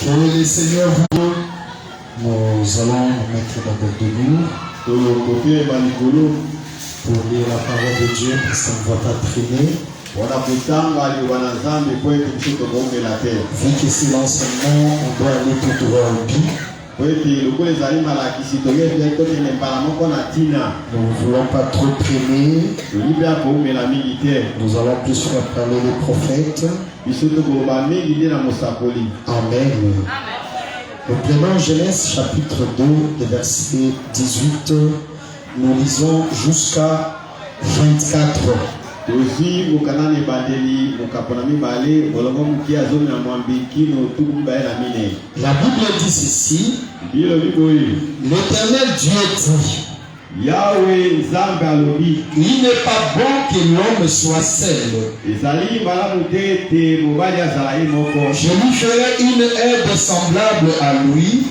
Que le Seigneur vous donne. Nous allons nous mettre d'abord debout pour lire la parole de Dieu parce qu'on ne va pas traîner. Vu que c'est l'enseignement, on doit aller tout droit au but. Nous ne voulons pas trop traîner. Nous allons plus faire parler les prophètes. Amen. Nous prenons Genèse chapitre 2, le verset 18. Nous lisons jusqu'à 24. La Bible dit ceci. L'Éternel Dieu dit, il n'est pas bon que l'homme soit seul. Je lui ferai une aide semblable à lui.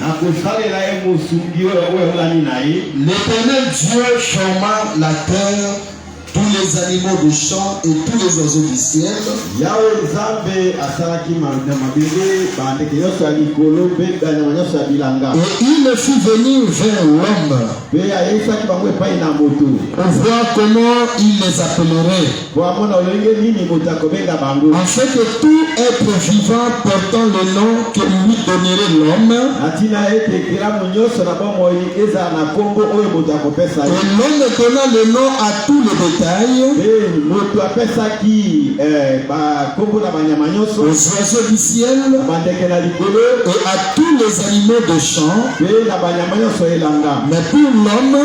L'Éternel Dieu forma la terre, tous les animaux du champ et tous les oiseaux du ciel. Et il fit venir vers l'homme pour voir comment il les appellerait. En fait que tout être vivant portant le nom que lui donnerait l'homme. Et l'homme donna le nom à tous les bétails, aux oiseaux du ciel et à tous les animaux de champ. Mais pour l'homme,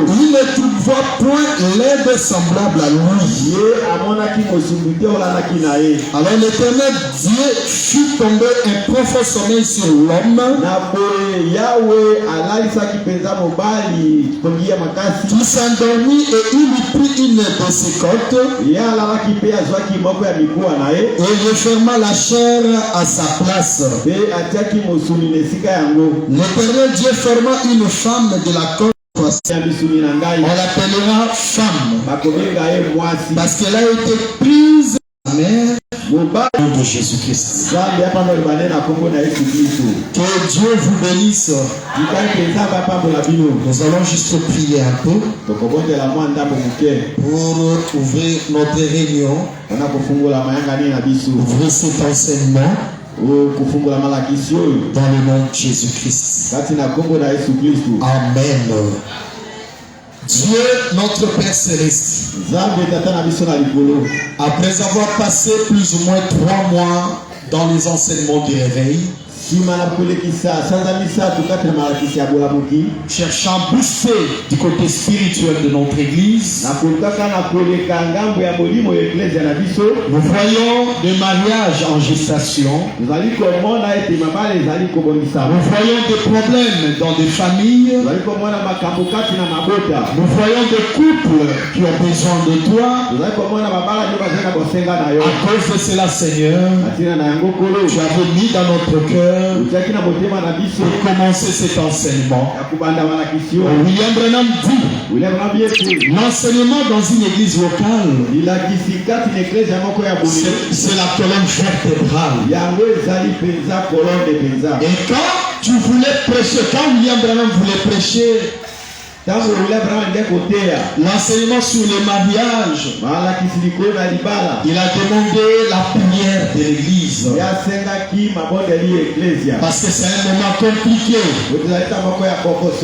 il ne trouva point l'aide semblable à lui. Alors l'Éternel Dieu fit tomber un profond sommeil sur l'homme, qui s'endormit et il prit une de ses côtes et referma la chair à sa place. L'Éternel Dieu forma une femme de la côte. On l'appellera femme parce qu'elle a été prise à la mère de Jésus-Christ. Que Dieu vous bénisse. Nous allons juste prier un peu pour ouvrir notre réunion, ouvrir cet enseignement dans le nom de Jésus-Christ. Amen. Dieu, notre Père Céleste, après avoir passé plus ou moins 3 mois dans les enseignements du réveil, cherchant à booster du côté spirituel de notre église, nous voyons des mariages en gestation, nous voyons des problèmes dans des familles, nous voyons des couples qui ont besoin de toi. À cause de cela, Seigneur, tu avais mis dans notre cœur pour commencer cet enseignement. William Branham dit, l'enseignement dans une église locale, c'est la colonne vertébrale. Et quand tu voulais prêcher, quand William Branham voulait prêcher l'enseignement sur le mariage, il a demandé la prière de l'église parce que c'est un moment compliqué.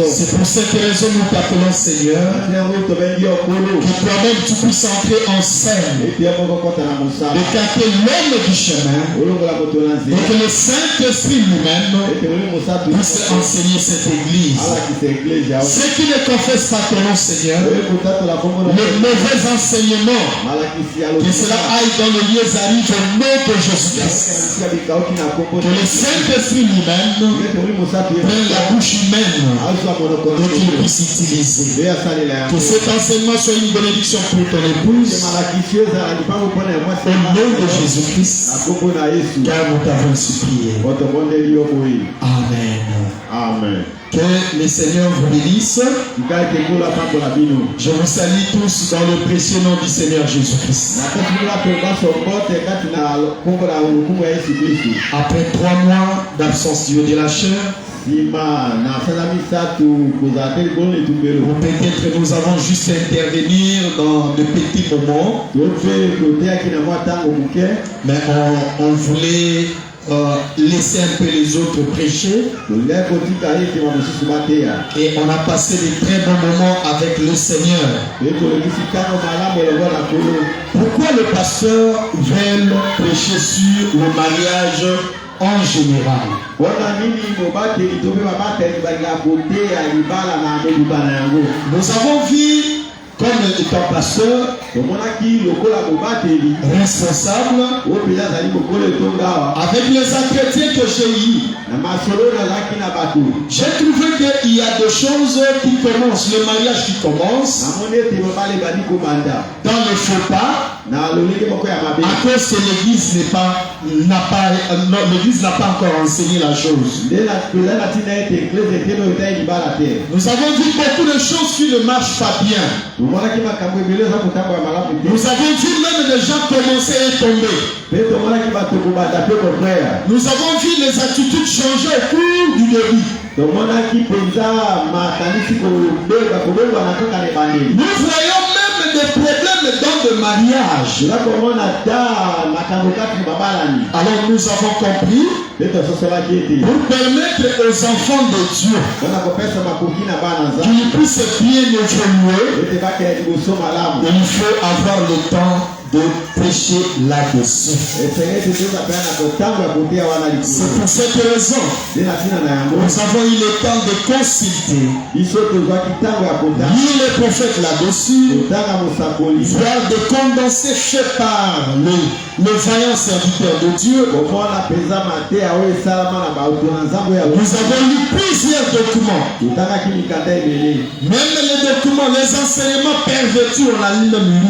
C'est pour cette raison que nous t'appelons Seigneur, que toi-même tu puisses entrer en scène, d'écarter l'homme du chemin, et que le Saint-Esprit lui-même puisse enseigner cette église. Ce qui ne confesse pas ton nom, Seigneur, le mauvais enseignement, que cela aille dans le lieu arrive au nom de Jésus-Christ. Que le Saint-Esprit lui-même prenne la bouche humaine et qu'il puisse utiliser. Que cet enseignement soit une bénédiction pour ton épouse. Au nom de Jésus-Christ, car nous t'avons supplié. Amen. Amen. Que le Seigneur vous bénisse. Je vous salue tous dans le précieux nom du Seigneur Jésus-Christ. Après 3 mois d'absence du haut de la chair, peut-être nous avons juste intervenir dans de petits moments, mais on voulait laisser un peu les autres prêcher. Et on a passé de très bons moments avec le Seigneur. Pourquoi le pasteur veut prêcher sur le mariage en général? Nous avons vu, comme étant pasteur, responsable, avec les entretiens que j'ai eus, j'ai trouvé qu'il y a des choses qui commencent, le mariage qui commence, dans le faux pas, à cause que l'église n'a pas encore enseigné la chose. Nous avons vu beaucoup de choses qui ne marchent pas bien. Nous avons vu même des gens commencer à tomber. Nous avons vu les attitudes changer au cours du début. Nous voyons même des problèmes dans le mariage. Alors nous avons compris, pour permettre aux enfants de Dieu qu'ils puissent bien évoluer, il faut avoir le temps de prêcher là-dessus. C'est pour cette raison nous avons eu le temps de consulter, lire les prophètes là-dessus, voir des condensés faits par le vaillant serviteur de Dieu. Nous avons lu plusieurs documents, même les documents, les enseignements pervertis, on a lu même lu.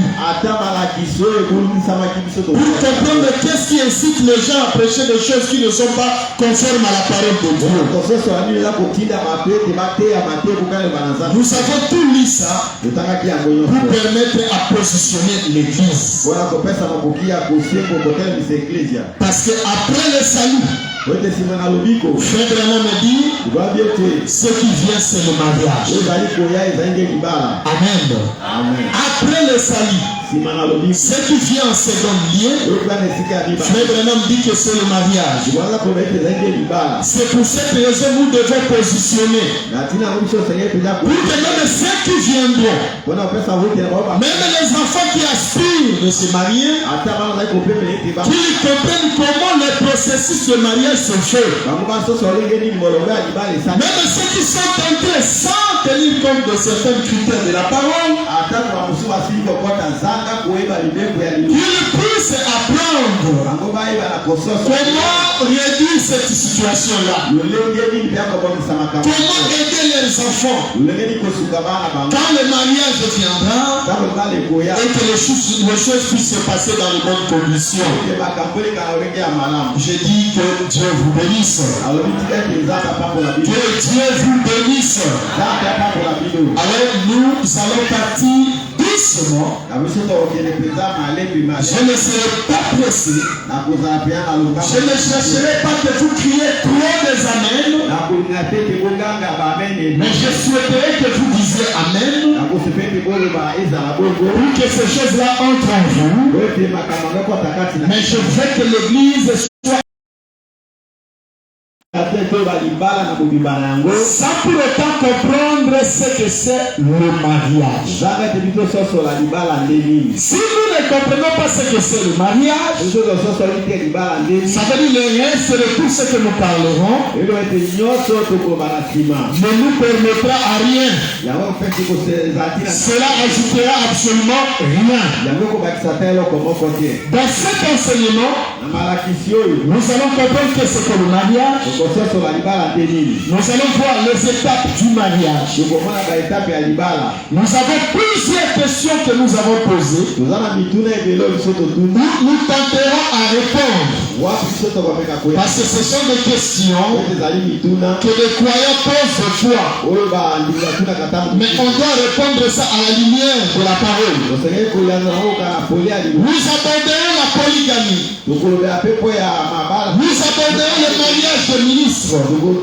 Pour comprendre qu'est-ce qui incite les gens à prêcher des choses qui ne sont pas conformes à la parole de Dieu. Nous avons tout lu ça pour permettre à positionner l'église. Parce que après le salut, Frère Branham me dit, ce qui vient c'est le mariage. Amen. Après le salut, ce qui vient en second lieu, Frère Branham dit que c'est le mariage. C'est pour cette raison nous devons positionner. Pour que même ceux qui viendront, même les enfants qui aspirent de se marier, qu'ils comprennent comment le processus de mariage se fait. Même ceux qui sont tentés sans tenir compte de certains critères de la parole, qu'ils puissent apprendre comment réduire cette situation-là, comment aider les enfants quand le mariage viendra et que les choses puissent se passer dans de bonnes conditions. Je dis que Dieu vous bénisse. Que Dieu vous bénisse. Alors nous allons partir doucement. Je ne serai pas pressé. Je ne chercherai pas que vous criez trop des amens. Mais je souhaiterais que vous disiez amen. Pour que ces choses-là entrent en vous. Mais je veux que l'église soit sans pour autant comprendre ce que c'est le mariage. Si nous ne comprenons pas ce que c'est le mariage, ça veut dire le reste de tout ce que nous parlerons ne nous permettra à rien. Cela ajoutera absolument rien. Dans cet enseignement, nous allons comprendre que c'est que le mariage. Nous allons voir les étapes du mariage. Nous avons plusieurs questions que nous avons posées. Nous tenterons à répondre. Parce que ce sont des questions que les croyants posent des fois. Mais on doit répondre ça à la lumière de la parole. Nous abandonnons la polygamie. Nous abandonnons le mariage de ministres. Nous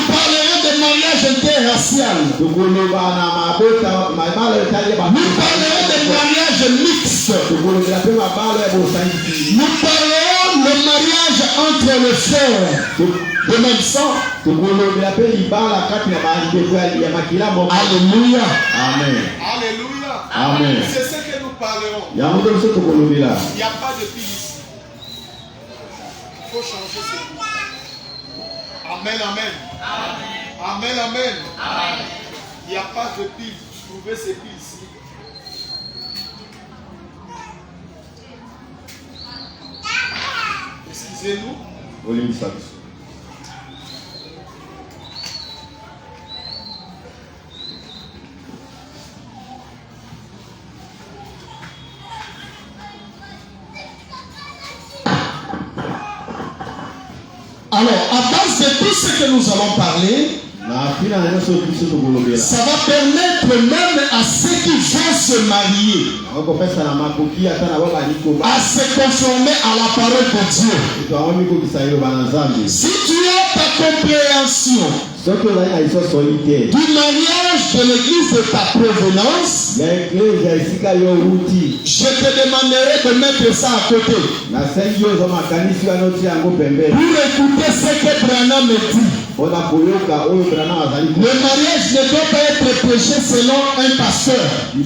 parlerons de mariage interracial. Nous parlerons de mariage mixte. Nous parlerons de mariage entre les frères de même sang. Alléluia. Amen. Alléluia. Amen. C'est ce que nous parlerons. Il n'y a pas de pile ici. Il faut changer ce pile. Amen, amen. Amen, amen. Il n'y a pas de pile. Trouvez ces piles ici. Excusez-nous. Alors, à base de tout ce que nous allons parler, ça va permettre même à ceux qui vont se marier à se conformer à la parole de Dieu. Si tu as ta compréhension du mariage de l'église de ta provenance, je te demanderai de mettre ça à côté pour écouter ce que Branham me dit. Le mariage ne doit pas être prêché selon un pasteur, ni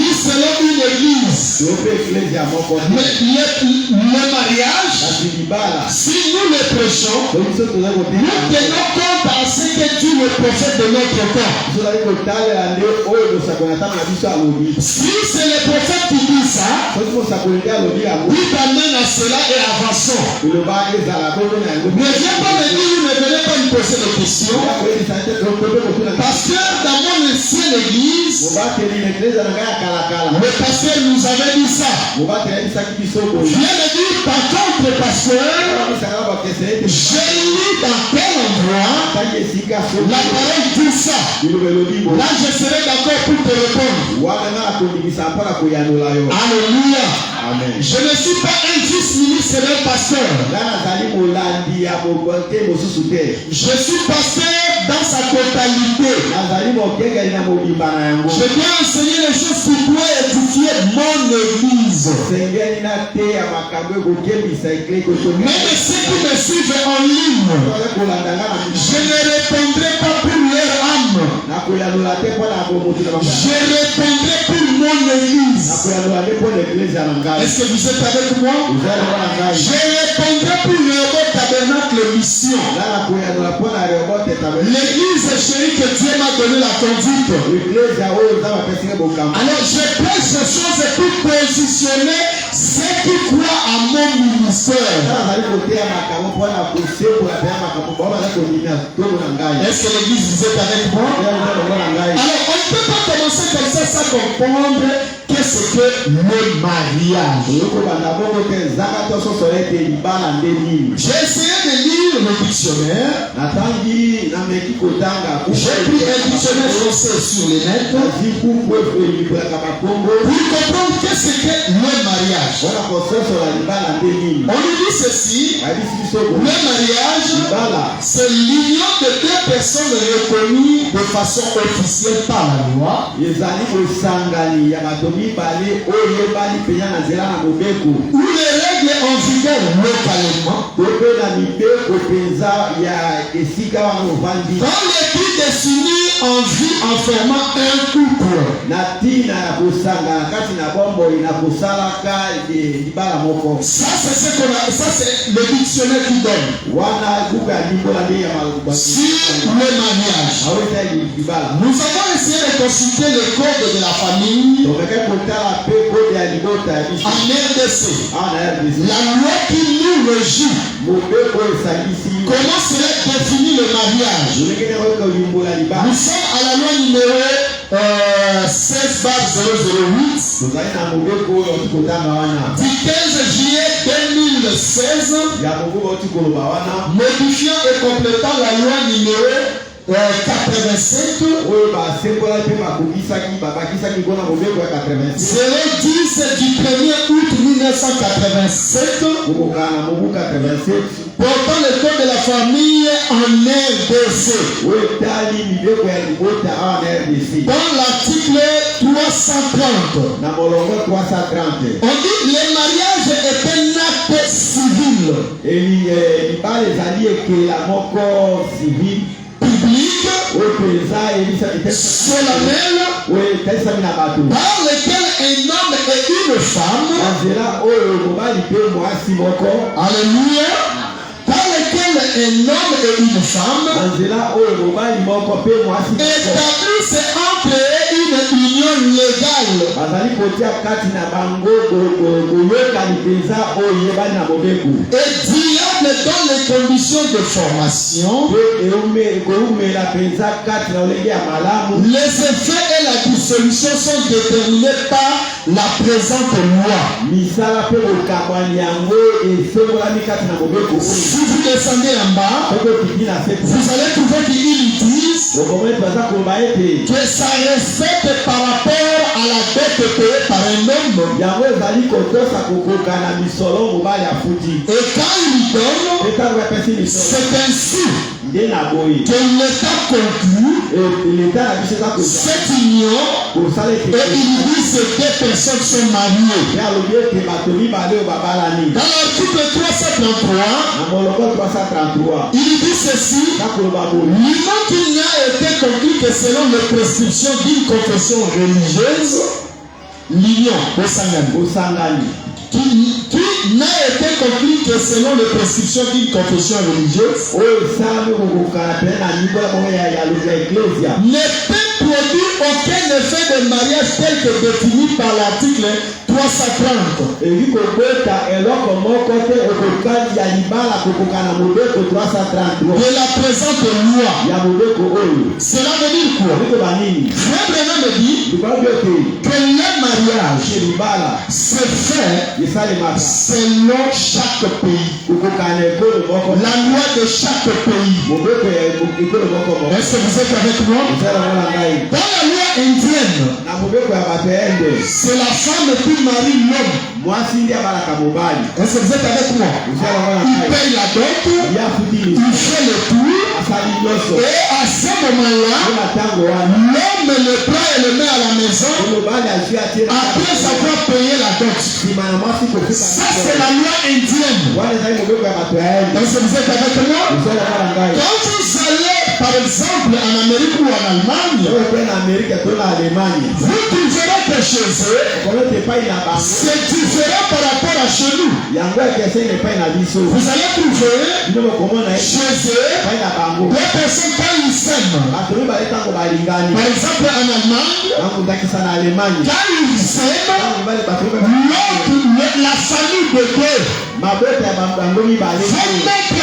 selon une église. Mais le mariage, si nous le prêchons, nous tenons compte à ce que dit le prophète de notre temps. Si c'est le prophète qui dit ça, oui, t'amène à cela et avançons. Mais viens pas me dire, ne venez pas me poser des questions. Parce que dans mon ancienne église, le pasteur nous avait dit ça. Viens me dire, par contre, pasteur, j'ai lu dans quel endroit la parole dit ça. Là, je serai d'accord pour te répondre. Alléluia. Amen. Je ne suis pas un fils ministre, c'est un pasteur. Je suis pasteur dans sa totalité. Je dois enseigner les choses qui doivent édifier mon église. Même ceux qui me suivent en ligne, je ne répondrai pas pour leur âme. Je répondrai pour mon église. Est-ce que vous êtes avec moi? Je répondrai pour le tabernacle mission. L'église chérie que Dieu m'a donné la conduite. Alors je prêche ces choses pour positionner ceux qui croient à mon ministère. Est-ce que l'église vous êtes avec moi? Alors on ne peut pas commencer comme ça sans comprendre qu'est-ce que le mariage. J'ai essayé de lire le dictionnaire. J'ai pris un dictionnaire français sur les net pour comprendre qu'est-ce que le mariage. On lui dit ceci: le mariage, c'est l'union de deux personnes reconnues de façon officielle par la loi. Ou les règles en vigueur localement. Dans les buts définis en vie en formant un couple. Ça c'est le dictionnaire qui donne. Sur le mariage. Nous avons essayé de consulter le code de la famille en RDC. La loi qui nous régit. Comment serait défini le mariage? Nous sommes à la loi numéro 16/008 du 15 juillet 2016, modifiant et complétant la loi numéro 87 010 du 1er août 1987 portant le code de la famille en RDC. Dans l'article 330, on dit que le mariage est un acte civil. Public, solennel, par lequel un homme et une femme, alléluia, par lequel un homme et une femme établissent entre eux une union légale. Et diable dans les conditions de formation, les effets et la dissolution sont déterminés par la présente loi. Si vous descendez en bas, vous allez trouver qu'ils disent que ça respecte par rapport à la dette payée par un homme. Et quand il donne, c'est ainsi que l'État conclut cette union, et il dit que deux personnes sont mariées. Dans l'article 333, il dit ceci: l'union qui n'a été conclue que selon les prescriptions d'une confession religieuse, l'union qui n'a été conclu que selon les prescriptions d'une confession religieuse ne peut produire aucun effet de mariage tel que défini par l'article 330 de la présente loi. Cela veut dire quoi? Frère Branham me dit que le mariage se fait selon chaque pays, la loi de chaque pays. Est-ce que vous êtes avec moi? Dans la loi indienne, c'est la femme qui marie l'homme. Est-ce que vous êtes avec moi? Il paye la dot, il fait le tour, et à ce moment-là, l'homme le prend et le met à la maison après avoir payé la dot. Ça, c'est la loi indienne. Est-ce que vous êtes avec moi? Quand vous allez, par exemple, en Amérique ou en Allemagne, vous trouverez que chez eux, c'est différent par rapport à chez nous. Vous allez trouver chez eux des personnes quand ils s'aiment. Par exemple, en Allemagne, quand ils s'aiment, la famille de Dieu va mettre à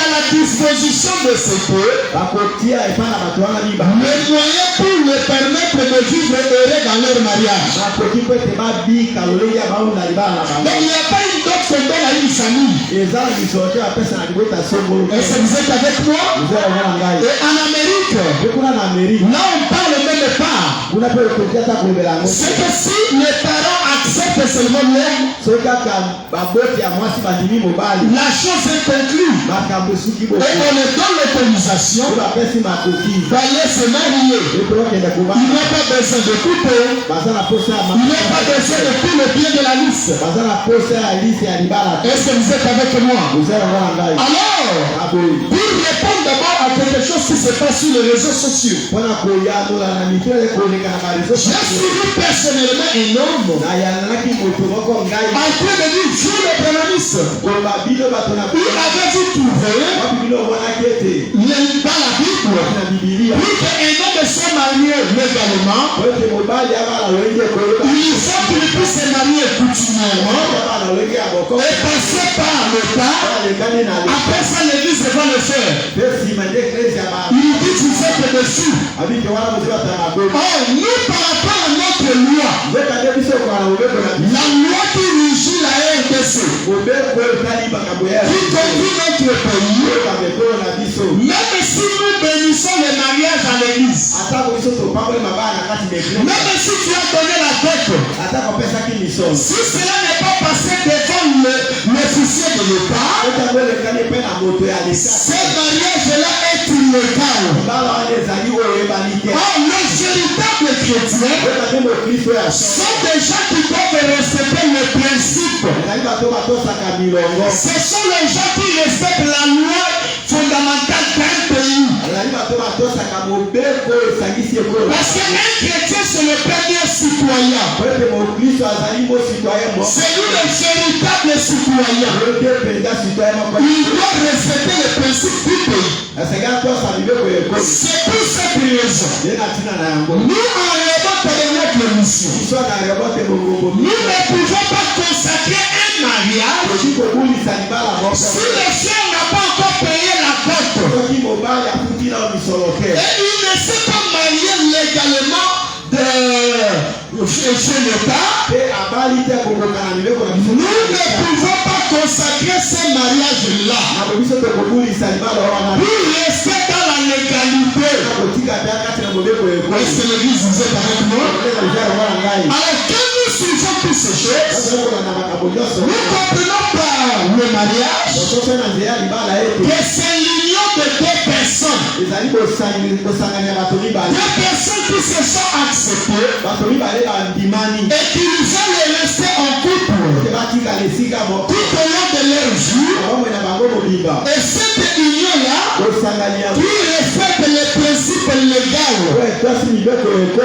la disposition de ces deux les moyens pour leur permettre de vivre heureux dans leur mariage. Donc il n'y a pas une dot qu'on donne à une famille. Est-ce que vous êtes avec moi? Et en Amérique, là on parle même pas. C'est que si les parents acceptent seulement l'homme, la chose est conclue. Et on est dans l'autorisation d'aller se marier. Il n'y a pas besoin de couteau. Il n'y a pas besoin de tout le bien de la liste. Est-ce que vous êtes avec moi? Alors, pour répondre d'abord à quelque chose qui se passe sur les réseaux sociaux, j'ai suivi personnellement un homme en train de dire sur les pénalistes. Il avait dit trouver dans la Bible pour qu'un homme soit marié légalement, il faut qu'il puisse se marier coutumièrement et passer par l'État. Après ça, l'église va le le faire. Il dit tu fais que dessus. Or, nous par rapport à notre loi, la loi qui régit la RDC, qui conduit notre pays, même si nous bénissons le mariage à l'église, même si tu as donné la dot, si cela n'est pas passé devant l'officier de l'État, ce mariage-là est illégal. Or, les véritables chrétiens sont des gens qui doivent respecter les principes. Ce sont les gens qui respectent la loi fondamentale d'un pays. Parce qu'un chrétien, c'est le premier citoyen. C'est lui le véritable citoyen. Il doit respecter les principes du pays. C'est pour cette raison. Nous, en raison de notre mission, nous ne pouvons pas consacrer un mariage si le frère n'a pas encore payé la dot. Et il ne s'est pas marié légalement chez l'État. Nous ne pouvons pas consacrer ce mariage-là. Pour rester dans la légalité. Est-ce que l'église vous est avec moi? Alors, quand nous suivons toutes ces choses, nous comprenons par le mariage que c'est l'union de deux personnes. Deux personnes qui se sont acceptées et qui veulent rester en couple tout au long de leur vie. Et cette union-là, qui respecte les principes légaux,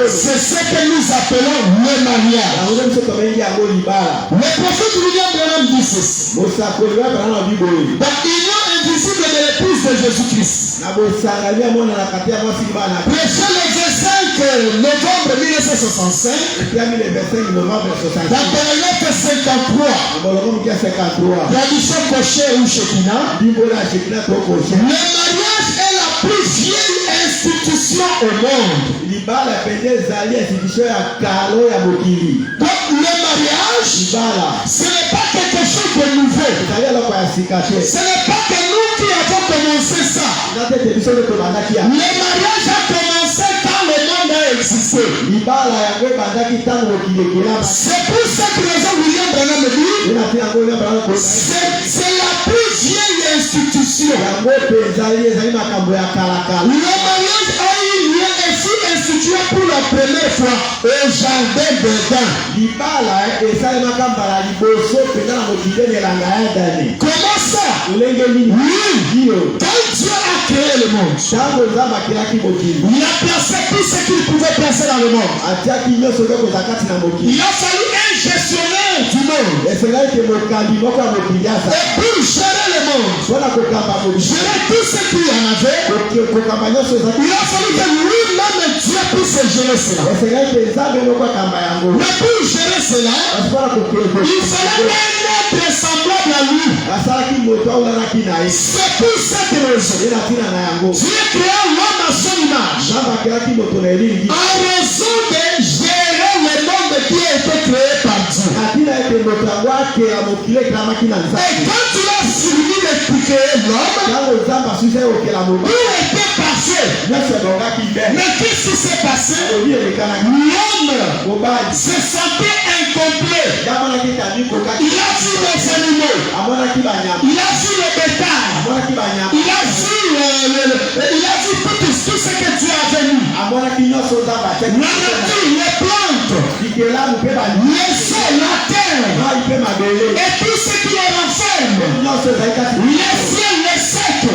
c'est ce que nous appelons le mariage. Le prophète William Branham dit ceci. Donc, union invisible de l'épouse de Jésus-Christ. Prêché le 25 novembre 1965. Dans Paragraphe 53. Traduction Cochet ou Shekinah. Le mariage est la plus vieille institution au monde. Donc le mariage, ce n'est pas quelque chose de nouveau. Ce n'est pas que nous qui avons commencé ça. Le mariage a commencé quand le monde a existé. C'est pour cette raison William Branham dit, c'est la plus vieille institution. Le mariage a eu lieu et fut institué pour la première fois au jardin d'Éden. Comment ça? Oui. Quand Dieu a créé le monde, il a placé tout ce qu'il pouvait placer dans le monde. Il a fallu un gestionnaire du monde. Et pour gérer le monde, gérer tout ce qu'il y en avait, il a fallu que lui-même Dieu puisse gérer cela. Mais pour gérer cela, il fallait un être semblable à lui. C'est pour cette raison Dieu créa l'homme à son image, en raison de gérer le monde qui a été créé par Dieu. Et quand tu as fini de créer l'homme, tout était passé. Mais qu'est-ce qui s'est passé? L'homme se sentait incomplet. Il a vu les animaux, il a vu le bétail, il a vu tout ce que Dieu avait mis. La nature, les plantes, les sols, la terre, et tout ce qui les renferme, les ciels, les secs.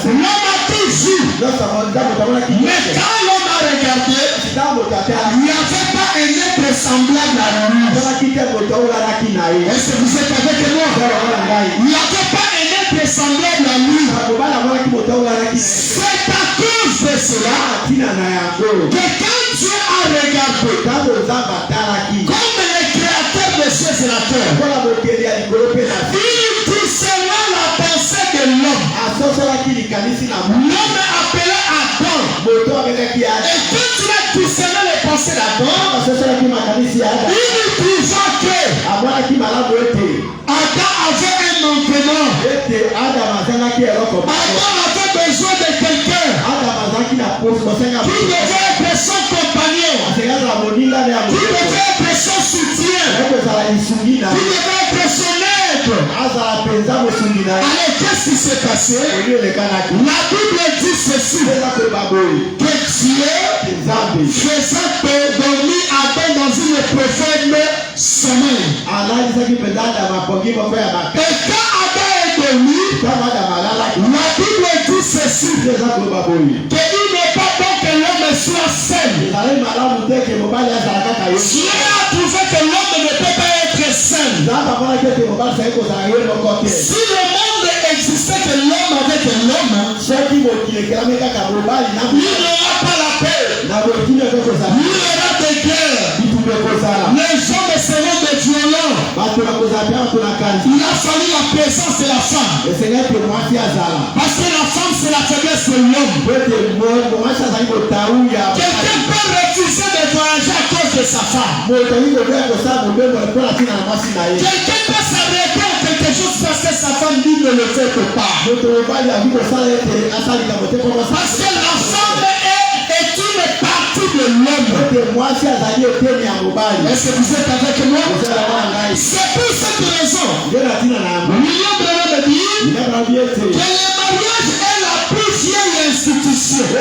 L'homme a tout vu. Mais quand l'homme a regardé, il n'y avait pas un être semblable à lui. Est-ce que vous êtes avec moi? Il n'y avait pas un être semblable à lui. C'est à cause de cela que quand Dieu a regardé, comme le créateur des cieux et la terre, il dit cela la pensée de l'homme. avait besoin de quelqu'un qui devait être son compagnon, qui devait être son soutien, qui devait être son aide. Alors qu'est-ce qui s'est passé? La Bible dit ceci, que Dieu faisait dormir Adam dans une profonde sommeil. Et quand Adam est dormi, la Bible dit ceci, qu'il n'est pas bon que l'homme soit seul. Dieu a trouvé que l'homme ne peut pas être seul. Si le monde existait que l'homme avec l'homme, il n'aura pas la paix. Il y aura des guerres. Les hommes seront des violents. Il a fallu la présence de la femme. Parce que la femme c'est la faiblesse de l'homme. Quelqu'un peut refuser de voyager à cause de sa femme. Quelqu'un peut s'arrêter à quelque chose parce que sa femme lui ne le fait pas. Parce que la femme est une partie de l'homme. Est-ce que vous êtes avec moi? C'est pour cette raison. William Branham dit que le mariage est la plus vieille institution. Et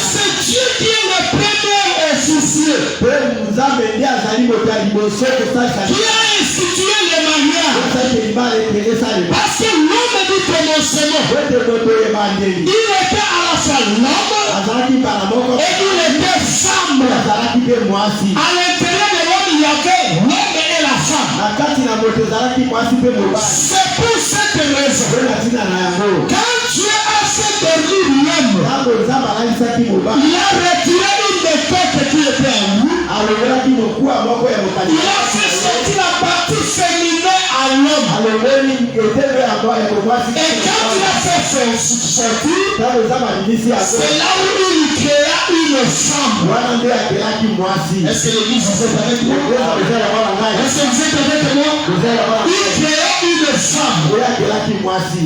c'est Dieu qui est le premier officier qui a institué le mariage. Parce que l'homme du commencement, il était à la fois l'homme et il était femme. À l'intérieur de l'homme, il y avait l'homme et la femme. C'est pour cette raison, quand Dieu a fait dormir l'homme, il a retiré une des côtes qui était en lui. Il a fait sortir la partie féminine à l'homme. Et quand il a fait sortir, c'est là où il créa une femme. Est-ce que l'église vous êtes avec moi? Est-ce que vous êtes avec moi? Il créa une femme.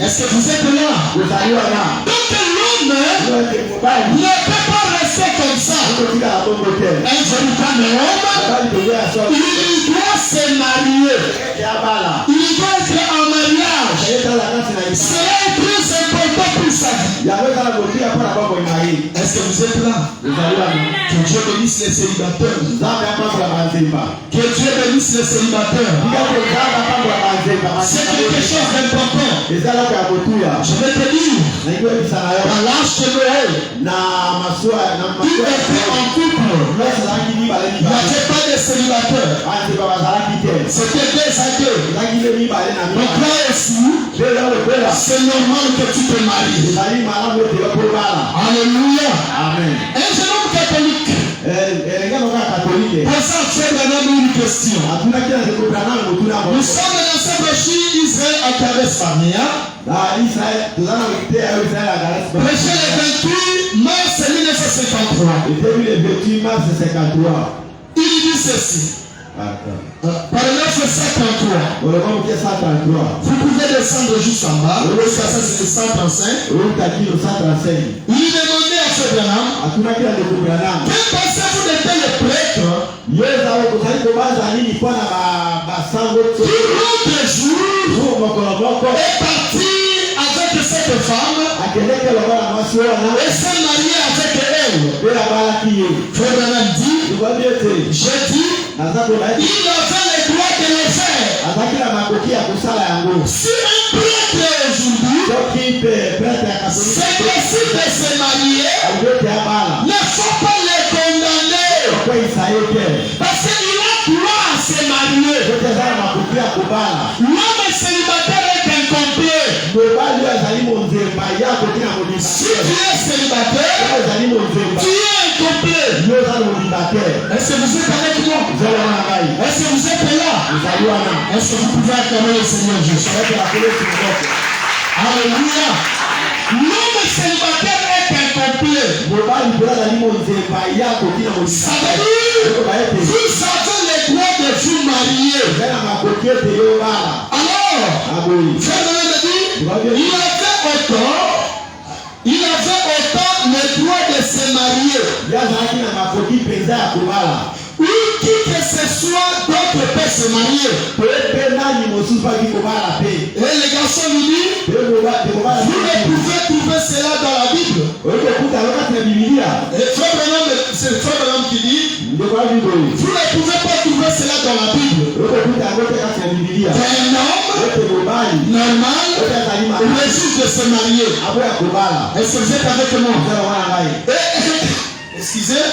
Est-ce que vous êtes là? Donc l'homme ne peut pas rester comme ça. Un véritable homme, il doit se marier. Il doit être en mariage. C'est plus important pour sa vie. Est-ce que vous êtes là? Que Dieu bénisse les célibataires. Que Dieu bénisse les célibataires. C'est quelque chose d'important. Je vais te dire, dans l'âge de Noël, qui était en couple, il n'y avait pas de célibataires. C'était des aïeux. Donc là aussi, c'est normal que tu te maries. Alléluia. Amen. Un jeune homme catholique. Pour ça, tu as une question. Nous sommes dans cette brochure Israël à Kadesh Barnea. Prêché le 28 mars 1953. Il dit ceci. Par 953. Vous pouvez descendre juste en bas. Ça c'est 135. Il demandait à ce Branham, que pensez-vous de tel prêtre qui l'autre jour est parti avec cette femme et s'est marié avec elle? Frère Branham dit, j'ai dit, il avait le droit de le faire. Si un prêtre aujourd'hui c'est possible de se marier, ne faut pas le condamner. Parce qu'il a droit à se marier. L'homme célibataire est incomplet. Si tu es célibataire, tu es incomplet. Est-ce que vous êtes avec moi? Est-ce que vous êtes là? Est-ce que vous pouvez acclamer le Seigneur Jésus? Alléluia. L'homme célibataire est incomplet. Ça veut dire, vous avez le droit de vous marier. Alors, frère, il avait autant le droit de se marier. Ou qui que ce soit d'autre peut se marier. Et les garçons lui disent, vous ne pouvez trouver cela dans la Bible. Et Frère Branham, c'est Frère Branham qui dit, vous ne pouvez pas trouver cela dans la Bible. Un homme normal refuse de se marier. Est-ce que vous êtes avec moi? Excusez.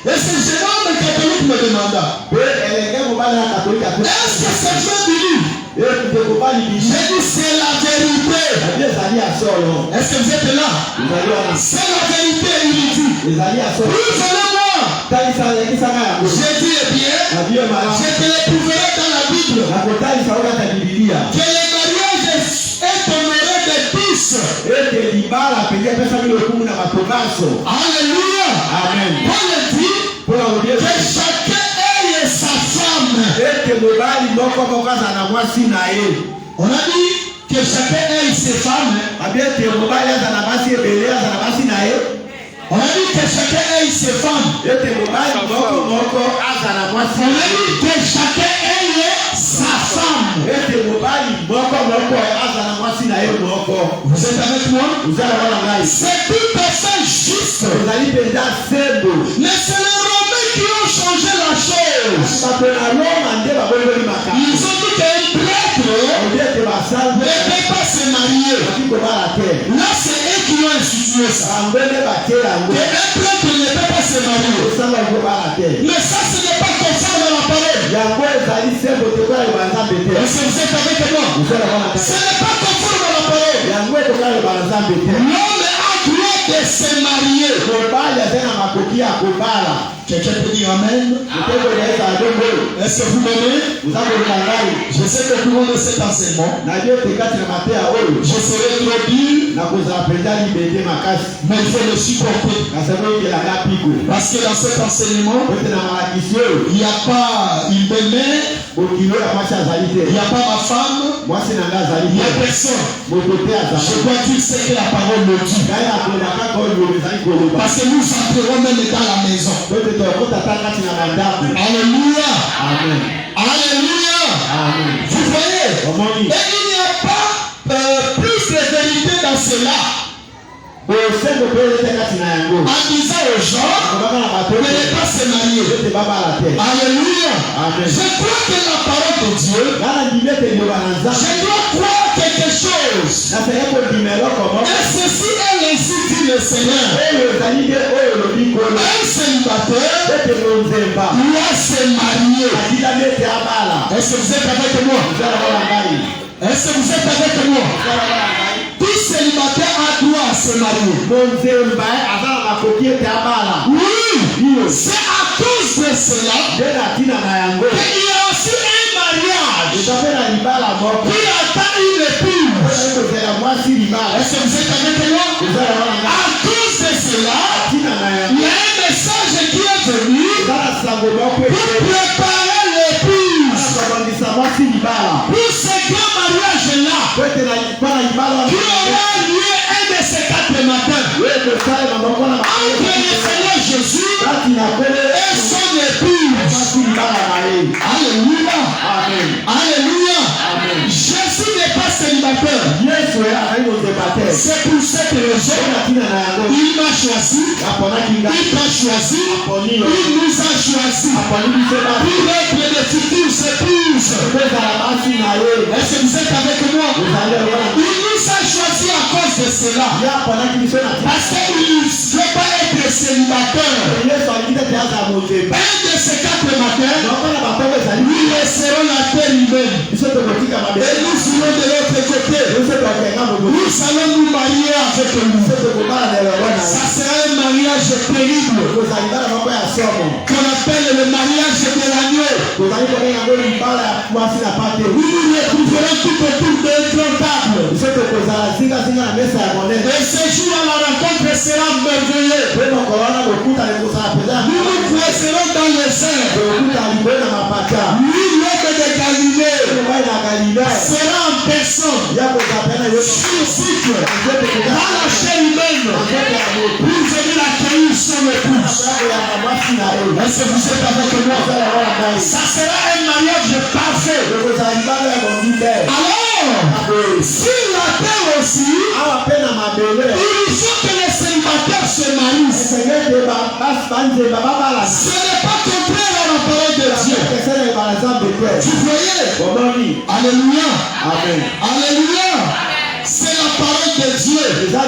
Et ce jeune homme catholique me demanda, est-ce que c'est vrai biblique? J'ai dit c'est la vérité. Est-ce que vous êtes là? C'est la vérité, il dit. Prouvez-le-moi. J'ai dit, eh bien, je te le prouverai dans la Bible. Que le mariage est honoré de tous. Alléluia. Amen. Paul dit que chacun ait sa femme. On a dit que chacun ait ses femmes. On a dit que chacun ait ses femmes. On a dit que chacun ait sa femme. Vous êtes avec moi? C'est tout à fait juste. Mais c'est les Romains qui ont changé la chose. Ils ont dit qu'un prêtre ne peut pas se marier. Là, c'est eux qui ont institué ça. Que un prêtre ne peut pas se marier. Mais ça, ce n'est pas conforme à la parole. Est-ce que vous êtes avec moi? Ce n'est pas conforme à la parole. L'homme a droit de se marier. Quelqu'un peut dire Amen? Est-ce que vous m'aimez? Je sais que tout le monde de cet enseignement. Je serai trop dur, mais il faut le supporter. Parce que dans cet enseignement, il n'y a pas une belle-mère, il n'y a pas ma femme, il n'y a personne. Je dois dire ce que la parole me dit. Parce que nous entrerons même dans la maison. Alléluia. Amen. Alléluia. Amen. Vous voyez? Et il n'y a pas plus de vérité dans cela. En disant aux gens de ne pas se marier. Alléluia. Amen. Je crois que la parole de Dieu, je dois croire quelque chose. Et ceci est ainsi dit le Seigneur. Un célibataire doit se marier. Est-ce que vous êtes avec moi? Est-ce que vous êtes avec moi? Tout célibataire a droit à se marier. Oui, c'est à cause de cela qu'il y a aussi un mariage qui attend une épouse. Est-ce que vous êtes avec moi? À cause de cela, il y a un message qui est venu pour préparer l'épouse pour ce grand mariage-là qui aura lieu un de ces 4 matins entre le Seigneur Jésus et son épouse. Alléluia. Alléluia. Jésus n'est pas célibataire. C'est pour cette raison il m'a choisi, il t'a choisi, il nous a choisi pour être des futures épouses. Est-ce que vous êtes avec moi? Il nous a choisi à cause de cela. Parce qu'il ne veut pas être célibataire. Un de ces 4 matins, nous laisserons la terre humaine. Et nous serons de l'autre côté. Nous allons nous marier avec lui. Ça sera un mariage terrible qu'on appelle le mariage de l'agneau. Nous nous retrouverons tout autour d'un grand table. Et ce jour la rencontre sera merveilleuse. Nous nous croiserons dans les airs. Lui, l'homme de Galilée, sera en personne. physique, dans la chair humaine, pour venir accueillir son épouse. Est-ce que vous êtes avec moi? Ça sera un mariage parfait. Alors, si la terre aussi, il faut que les célibataires se marient. Ce n'est pas contraire à la parole de Dieu. Vous voyez? Alléluia. Amen. Alléluia. C'est la parole de Dieu. La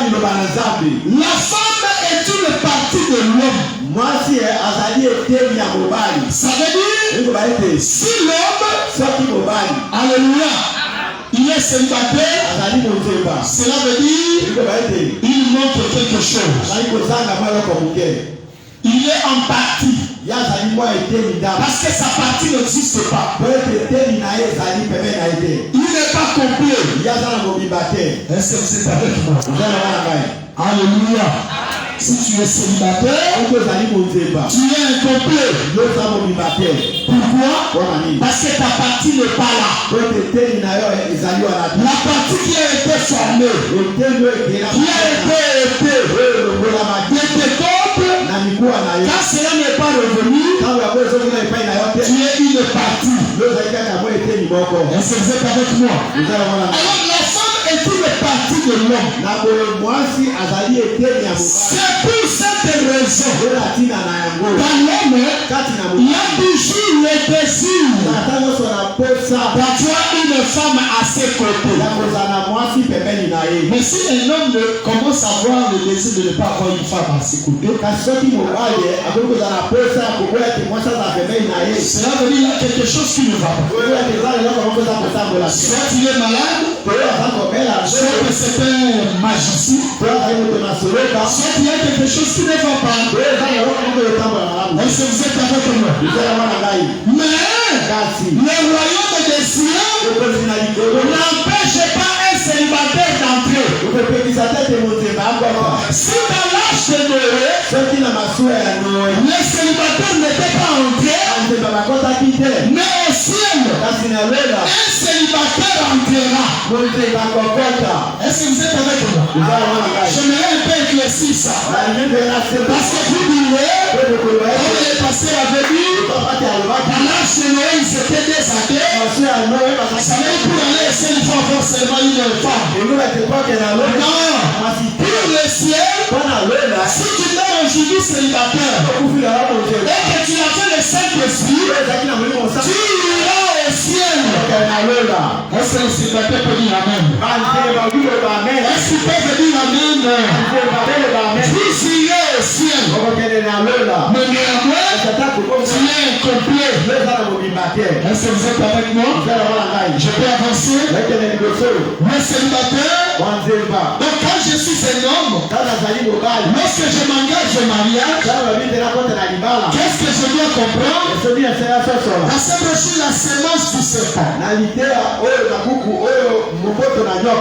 femme est une partie de l'homme. Ça veut dire, si l'homme, alléluia, il est célibataire, cela veut dire, il montre quelque chose. Il est en partie. Parce que sa partie n'existe pas. Il n'est pas complet. Est-ce que vous êtes avec moi? Alléluia. Si tu es célibataire, tu es incomplet. Pourquoi? Parce que ta partie n'est pas là. La partie qui a été formée, qui a été quand cela n'est pas revenu, tu es une partie. Est-ce que vous êtes avec moi? Alors la femme est une partie de l'homme. C'est pour cette raison, dans l'homme, il y a toujours le désir d'avoir une femme à ses côtés. Mais si un homme commence à avoir le désir de ne pas avoir une femme à ses côtés, cela veut dire qu'il y a quelque chose qui ne va pas. Soit il est malade, soit que c'est un magicien, soit qu'il y a quelque chose qui ne va pas. Est-ce que vous êtes avec moi? Mais le royaume des cieux n'empêche pas un célibataire d'entrer. Si dans l'âge de Noé, les célibataires n'étaient pas entrés, mais au ciel, un célibataire entrera. Est-ce que vous êtes avec moi? J'aimerais un peu éclaircir ça. Parce que vous direz, on est passé avec lui, dans l'âge de Noé, il s'était désaté. Ça veut dire pour aller essayer, il faut avoir seulement une femme. Non, pour le ciel, si tu mets aujourd'hui célibataire et que tu as fait le Saint-Esprit, tu iras au ciel. Est-ce que le célibataire peut dire Amen? Est-ce qu'il peut dire Amen? Vous irez au ciel. Mais néanmoins, tu es incomplet. Est-ce que vous êtes avec moi? Je peux avancer? Le célibataire. Donc quand je suis un homme, lorsque je m'engage au mariage, qu'est-ce que je dois comprendre? Dans cette brochure, la sémence du serpent,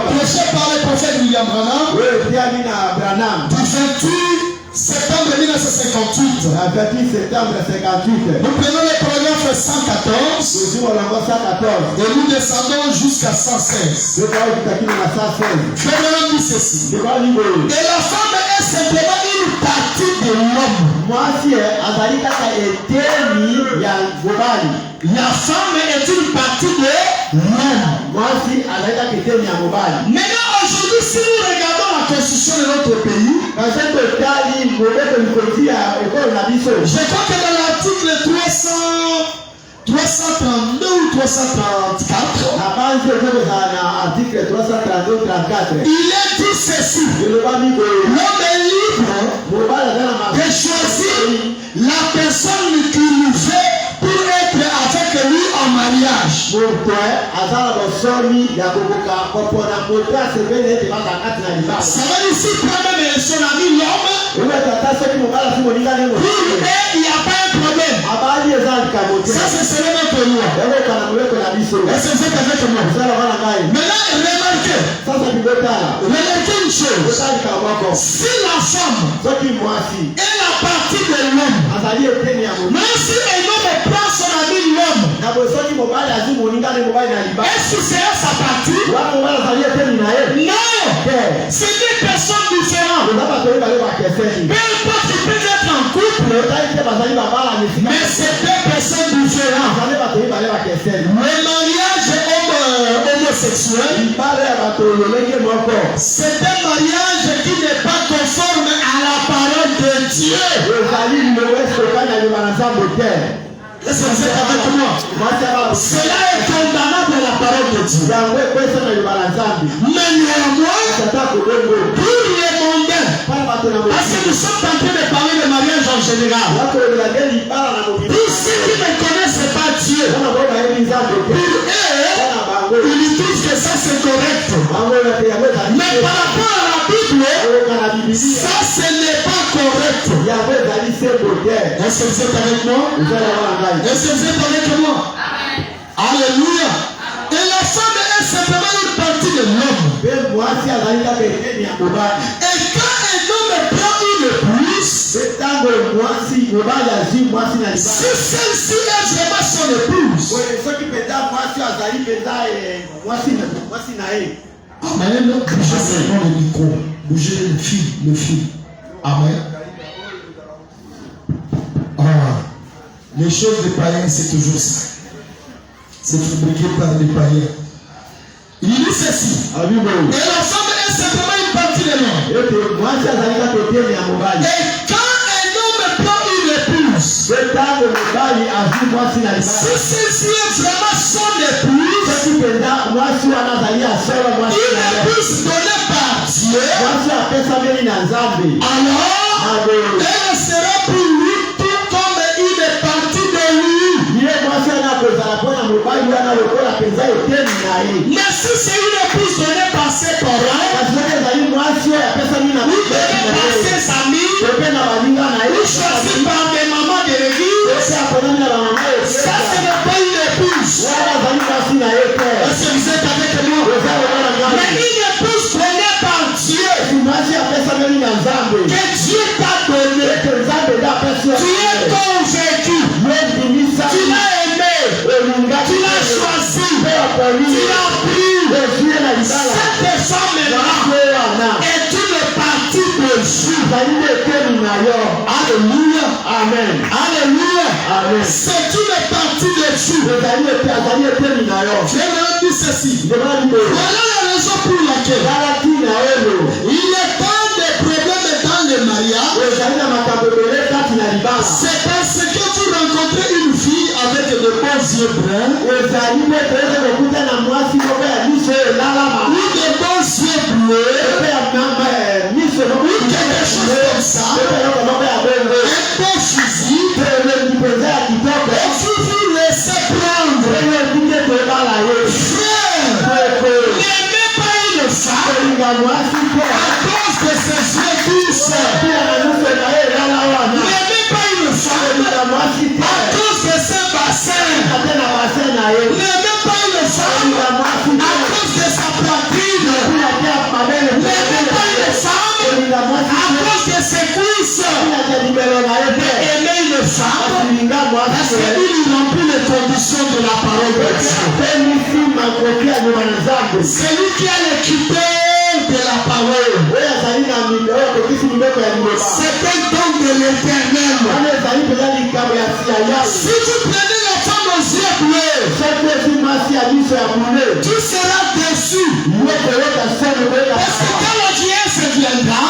prêché par le prophète William Branham, du 28 septembre 1958. Nous prenons le paragraphe 114 et nous descendons jusqu'à 116. Frère dit ceci. Et la femme est simplement une partie de l'homme. La femme est une partie de l'homme. Maintenant, aujourd'hui, si nous regardons la constitution de notre pays, je crois que dans l'article 332 ou 334, il est dit ceci. L'homme est libre de choisir la personne qui nous fait pour être avec lui en mariage. Ça veut dire si toi-même est son ami l'homme, il n'y a pas un problème. Ça c'est selon notre loi. Est-ce que vous êtes avec moi? Maintenant, remarquez une chose. Si la femme est la partie de l'homme, même si un homme prend son ami l'homme Est-ce que c'est sa partie? Non. C'est des personnes différentes. Peu importe, ils peuvent être en couple, mais c'est deux personnes différentes. Le mariage homosexuel, c'est un mariage qui n'est pas conforme à la parole de Dieu. Est-ce que vous êtes avec moi? Cela est condamnable à la parole de Dieu. Mais néanmoins, pour les mondains, parce que nous sommes en train de parler de mariage en général, pour ceux qui ne connaissent pas Dieu, pour eux, ils disent que ça c'est correct. Mais par rapport à la Bible, ça ce n'est pas correct. Est-ce que vous êtes avec moi? Est-ce que vous êtes avec moi? Alléluia. Et la femme est simplement une partie de l'homme. Et quand un homme prend une épouse, si celle-ci est vraiment son épouse, amen. Bougez seulement le micro. Bougez le fil. Amen. Les choses des païens, c'est toujours ça. C'est fabriqué par les païens. Il dit ceci. Et la femme est simplement une partie de l'homme. Et quand un homme prend une épouse, si celle-ci est vraiment son épouse, une épouse donnée par Dieu, alors elle sera pour lui tout comme une partie de lui. Mais si c'est une épouse donnée par ses parents, ou donnée par ses amis, ou choisie par des mamans de l'église, ça ce n'est pas une épouse. Est-ce que vous êtes avec moi? Mais une épouse donnée par Dieu, que Dieu t'a donné, tu es convaincu, tu l'as aimé, tu l'as choisi, tu l'as pris. Cette femme-là est une partie de Dieu. Alléluia. Amen. Alléluia. C'est une partie de Dieu. J'aimerais dire ceci. Voilà la raison pour laquelle il y a tant de problèmes dans le mariage. C'est parce que vous rencontrez une fille avec de beaux yeux bruns, ou de beaux yeux bleus, ou quelque chose comme ça, un beau physique, et vous vous laissez prendre. Frère, n'aimez pas une femme à cause de ses yeux douces. N'aimez pas une femme à cause de ses bassins. N'aimez pas une femme à cause de sa poitrine. N'aimez pas une femme à cause de ses cuisses. Aimez une femme parce qu'il remplit les conditions de la parole de Dieu. C'est lui qui a l'équipé de la parole. C'est un don de l'Éternel. Si tu prenais la femme aux yeux bleus, tu seras déçu. Parce que quand la dièse viendra,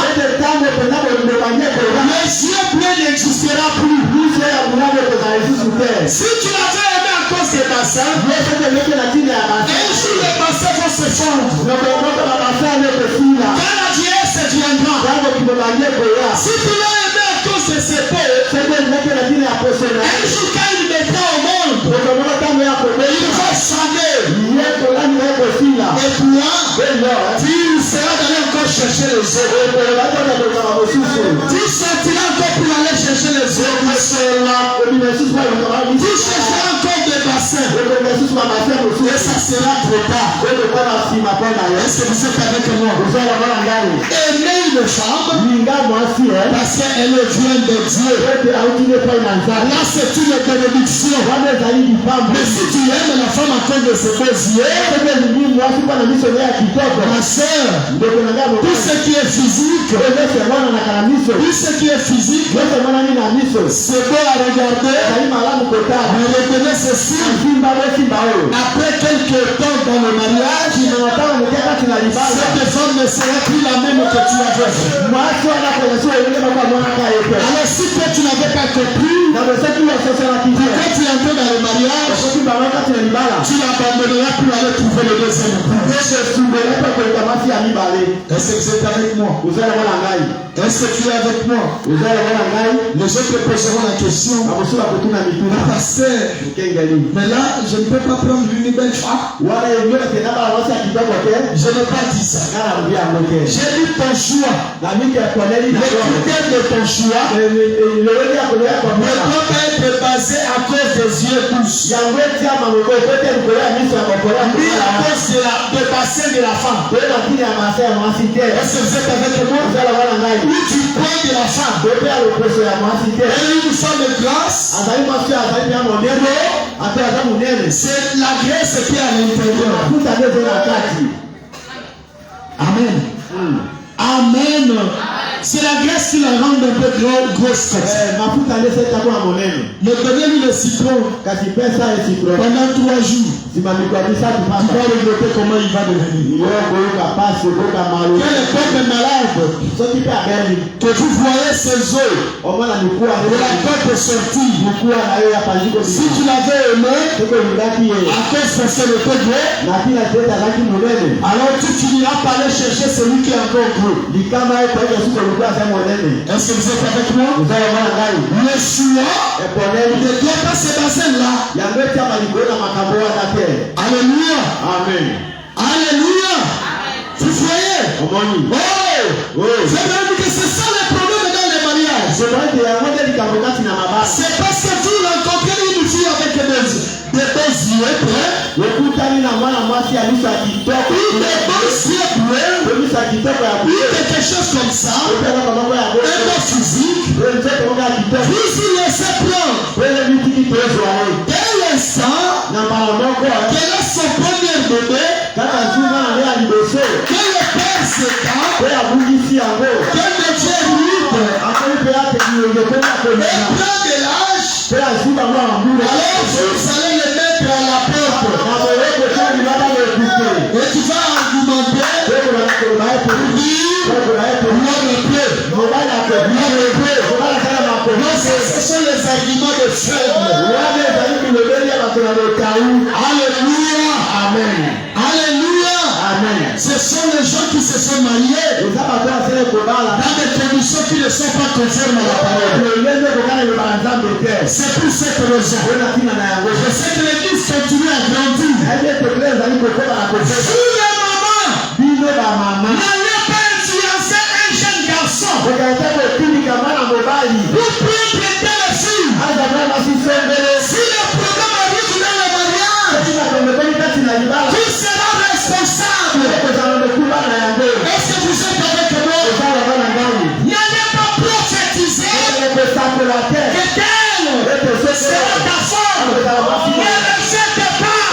les yeux bleus n'existera plus. Si tu l'avais aimé à cause des bassins, un jour les bassins vont se fondre. Quand la dièse viendra, si tu l'as aimé à cause de ses peaux, un jour quand il mettra au monde, il va s'amener. Et toi, tu seras allé encore chercher les autres. Tu sortiras encore pour aller chercher les autres. Tu chercheras encore des bassins. Et ça sera trop tard. Est-ce que vous êtes avec moi? Aimer une femme parce qu'elle vient de Dieu. Là, c'est une bénédiction. Mais si tu aimes la femme à cause de ses beaux yeux, ma soeur, tout ce qui est physique, c'est beau à regarder, mais retenez ceci. Après quelques temps dans le mariage, cette femme ne sera plus la même que tu avais. Alors si toi tu n'avais pas compris, quand tu entres dans le mariage, tu n'abandonneras plus aller trouver le deuxième époux. Est-ce que vous êtes avec moi? Est-ce que tu es avec moi? Les gens te poseront la question. Pasteur, mais là, je ne peux pas prendre une belle femme. Je n'ai pas dit ça. J'ai dit ton choix. Le critère de ton choix ne doit pas être basé à cause des yeux tous. Ni à cause de bassin de la femme. Est-ce que vous êtes avec moi? Où tu prends de la femme. Elle est une femme de grâce. C'est la graisse qui est à l'intérieur. Amen. Amen. C'est la graisse qui la rend un peu grosse. Mais donnez-lui le citron pendant 3 jours. Tu vas regretter comment il va devenir. Quel est comme malade que vous voyez ses os de la tête est sortie. Si tu l'avais aimé à cause de ce était gros, alors tu finiras par aller chercher celui qui est encore gros. Est-ce que vous êtes avec moi? Le choix ne doit pas se baser là. Alléluia. Amen. Alléluia. Vous voyez? Oh! C'est vrai que c'est ça le problème dans les mariages. C'est parce que vous rencontrez une fille avec des beaux yeux, ou des beaux yeux, ou quelque chose comme ça, un beau physique, vous laissez prendre. Dès l'instant qu'elle a son premier bébé, que le père s'éteint, qu'elle devient libre, et prend de l'âge, alors vous allez le mettre à la porte. Et tu vas argumenter pour dire non, ce sont les arguments de faibles. Alléluia. Amen. Alléluia. Amen. Ce sont les gens qui se sont mariés dans des conditions qui ne sont pas conformes à la parole. C'est pour cette raison. Je sais que l'église continue à grandir. Tous les mamans n'allaient pas influencer un jeune garçon pour prendre les filles. Si le problème arrive dans le mariage, qui sera responsable? Est-ce que vous êtes avec moi? N'allez pas prophétiser que telle sera ta femme. Ne le jette pas.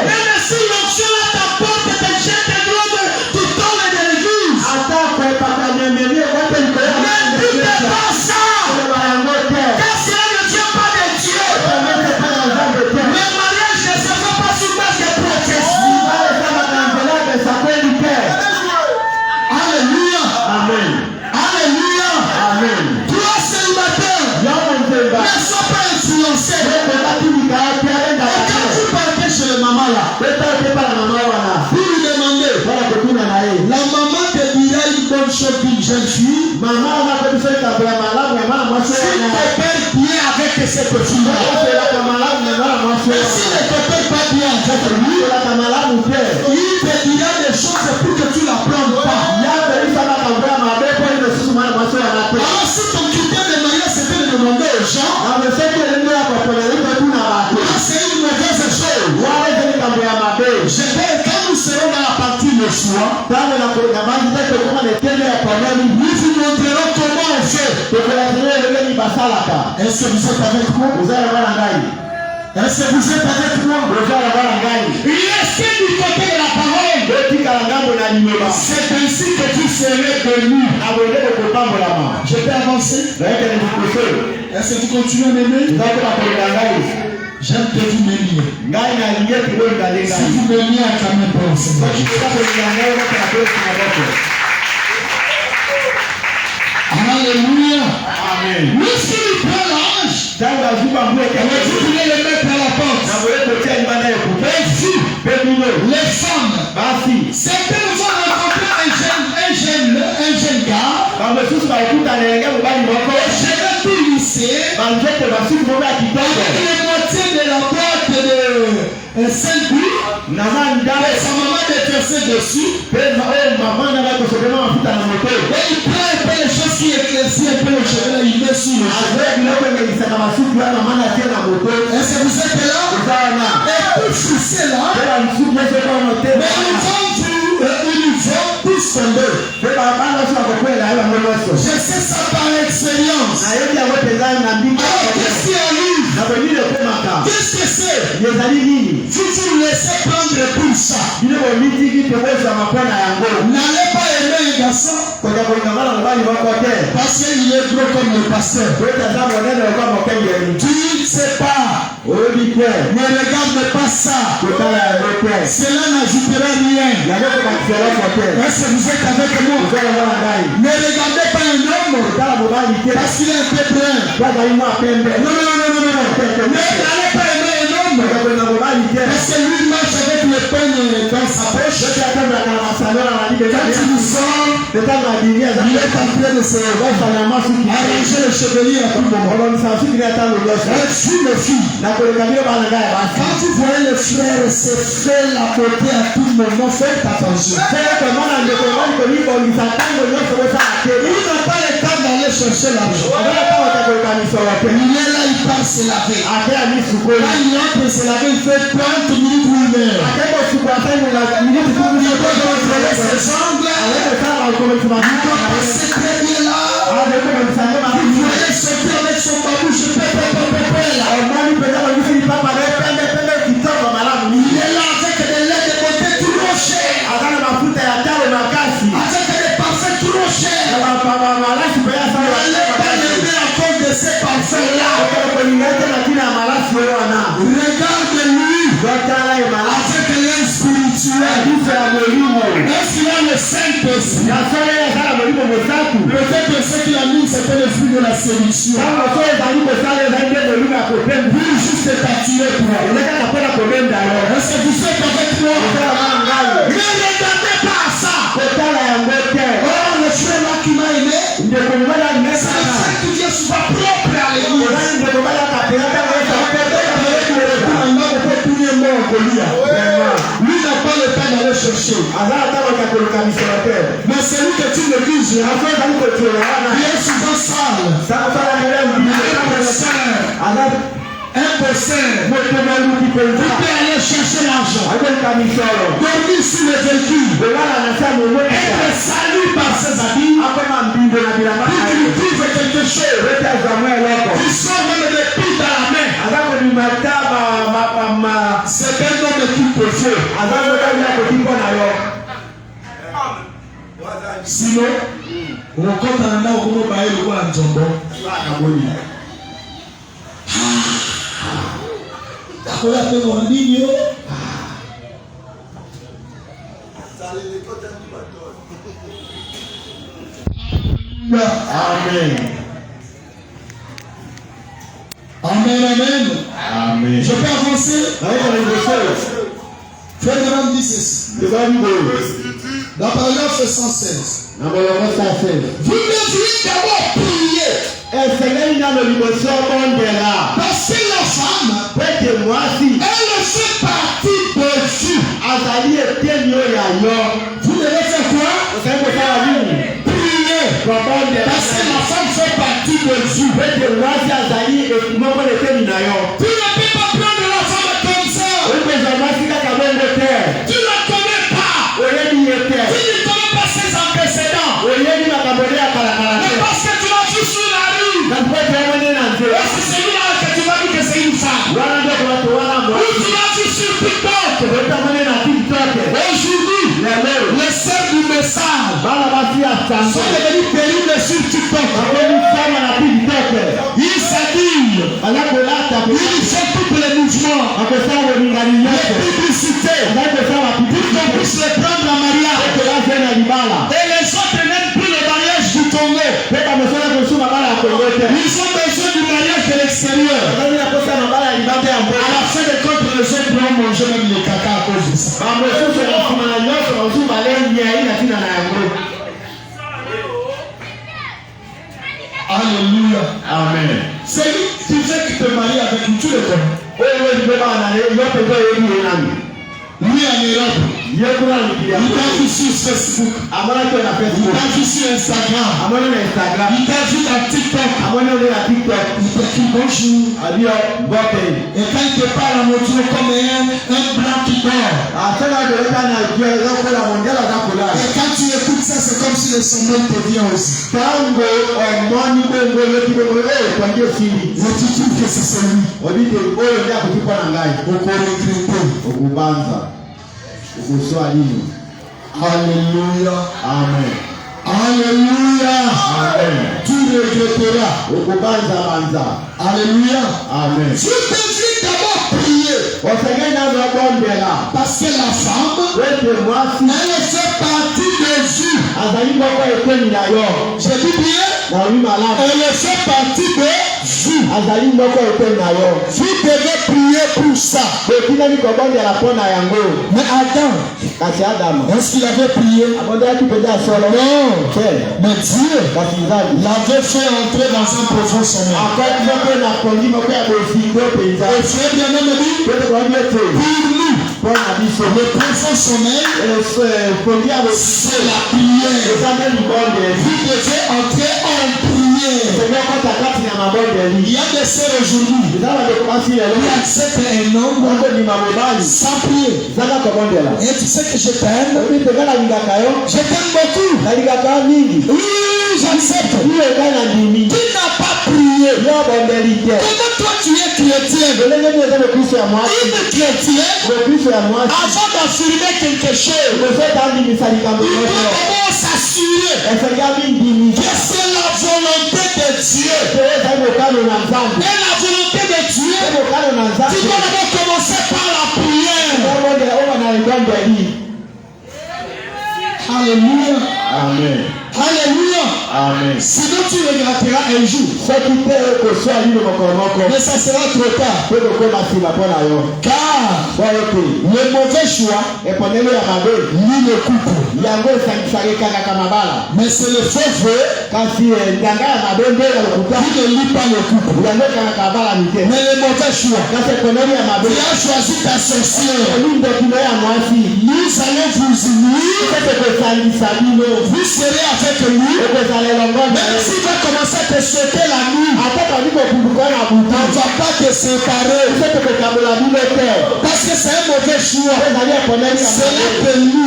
Même si l'onction t'apporte des jets de l'homme, tu tombes de l'église. Ne dites pas ça. Car cela ne vient pas de Dieu. Le mariage ne se fait pas sur base de prophétie. Alléluia. Amen. Alléluia. Amen. Toi, célibataire, ne sois pas influencé. Quand vous partez chez le maman là, vous lui demandez, la maman te dira une bonne chose d'une jeune fille. Si ton père vient avec cette fille là, mais si ne te père pas bien avec lui, il te dira des choses pour que tu l'apprennes pas. Alors si ton critère de mariage c'était de demander aux gens, c'est une mauvaise s'assoit, nous vous montrerons comment on fait. Est-ce que vous êtes avec moi? Est-ce que vous êtes avec moi? Restez du côté de la parole. C'est ainsi que tu serais connu. Je peux avancer? Est-ce que tu continues à m'aimer? J'aime que vous m'aimiez. Si vous m'aimiez, à quand même pas au Seigneur. Alléluia. Amen. Lorsqu'il prend l'ange, vous voulez le mettre à la porte. Les femmes, certaines vont rencontrer un jeune gars. Je vais tout lisser. Avec les moitiés de la boîte de Saint-Louis. Sa maman déversée dessus. Et il prend un peu les choses qui éclaircissent un peu le cheveu là, il met sur le cheveu. Est-ce que vous êtes là? Et tout c'est là. Mais ils vont tous tomber. Je sais ça par expérience. Alors qu'est-ce qui arrive? Qu'est-ce que c'est? Vous vous laissez prendre pour ça. N'allez pas aimer un garçon parce qu'il est gros comme le pasteur. Tu ne sais pas. Ne regarde pas ça. Cela n'ajoutera rien. Est-ce que vous êtes avec moi? Ne regardez pas un homme parce qu'il est un peu brun. Non. Ne regardez pas un homme parce que lui marche avec le pain dans sa poche. Quand tu nous sors, il est en train de se arranger le chevalier à tout moment. Suis le fils. Quand tu vois les frères se faire la beauté à tout moment, faites attention. Il n'a pas le temps d'aller chercher l'argent. Il est là, il part se laver. Quand il entre se laver, il fait 30 minutes ou une heure. Il doit contrôler ses jambes. Il doit passer très bien là. Vous voyez sortir avec son babouche, il est là avec des laits de beauté trop chers. Avec des parfums trop chers. Il n'allait pas lever à cause de ces parfums-là. Regarde-lui avec l'air spirituel. Est-ce qu'il a le Saint-Esprit? Peut-être que ce qu'il a mis, c'était le fruit de la séduction. Lui, juste est attiré pour elle. Est-ce que vous êtes avec moi? Ne regardez pas à ça. Oh, le frère là qui m'a aimé, c'est le frère qui vient souvent propre à l'église. Lui n'a pas le temps d'aller chercher. Mais celui que tu négliges, il est souvent sale. Un personne qui peut aller chercher l'argent. Dormir sur le véhicule. Être salué par ses amis. Puis tu lui trouves quelque chose. Tu sors même des piles dans la main. C'est un homme qui peut faire. Sinon, on compte en a au bail le roi Njombo. Amen. Amen. Je peux avancer? Frère Graham dit ceci. Dans paragraphe 116. Vous devriez d'abord prier. Parce que la femme, elle fait partie de Dieu. Vous devez faire quoi? Prier. Parce que la femme fait partie de Dieu. Tu ne peux pas prendre la femme comme ça. Tu ne la connais pas. sont devenus terribles sur TikTok. Ils s'habillent. Ils font tous les mouvements. Les publicités. Pour qu'on puisse les prendre en mariage. Et les autres n'aiment plus le mariage du Congo. Ils ont besoin du mariage de l'extérieur. À la fin de compte, les autres vont manger même les caca à cause de ça. Alléluia. Amen. C'est lui qui veut que tu te maries avec lui, tu le connais. Lui en Europe, il t'a vu sur Facebook, il t'a vu sur Instagram, il t'a vu dans TikTok, il t'a dit bonjour. Et quand il te parle en montrant comme un blanc qui dort. Et quand tu écoutes ça, c'est comme si le sommeil te vient aussi. Et tu trouves que c'est celui. Au Alléluia. Amen. Alléluia. Amen. Tu regretteras. Alléluia. Amen. Tu devrais d'abord prier. Parce que la femme, elle fait partie de Dieu. J'ai dit bien. Elle fait partie de vous. Vous devez prier pour ça. Mais Adam, est-ce qu'il avait prié? Non. Mais Dieu l'avait fait entrer dans un profond sommeil. Et frère bien-aimé dit, pour nous, le profond sommeil, c'est la prière. Vous devez entrer en prière. Il y a des sœurs aujourd'hui qui acceptent un homme sans prier. Et tu sais que je t'aime. Je t'aime beaucoup. Oui, j'accepte. Tu n'as pas prié. Comment toi tu es chrétien? Une chrétienne, avant d'affirmer quelque chose, il doit d'abord s'assurer que c'est la volonté de Dieu. Et la volonté de Dieu, tu dois d'abord commencer par la prière. Alléluia. Amen. Alléluia. Amen. Sinon tu regretteras un jour. Mais ça sera trop tard. Car le mauvais choix, ni le couple. Mais c'est le faux vœu qui ne lie pas le couple. Mais le mauvais choix. Tu as choisi ta sorcière. Nous allons vous unir. Vous serez avec lui. Même s'il va commencer à te sauter la nuit, on ne va pas te séparer. Parce que c'est un mauvais choix. C'est là que lui.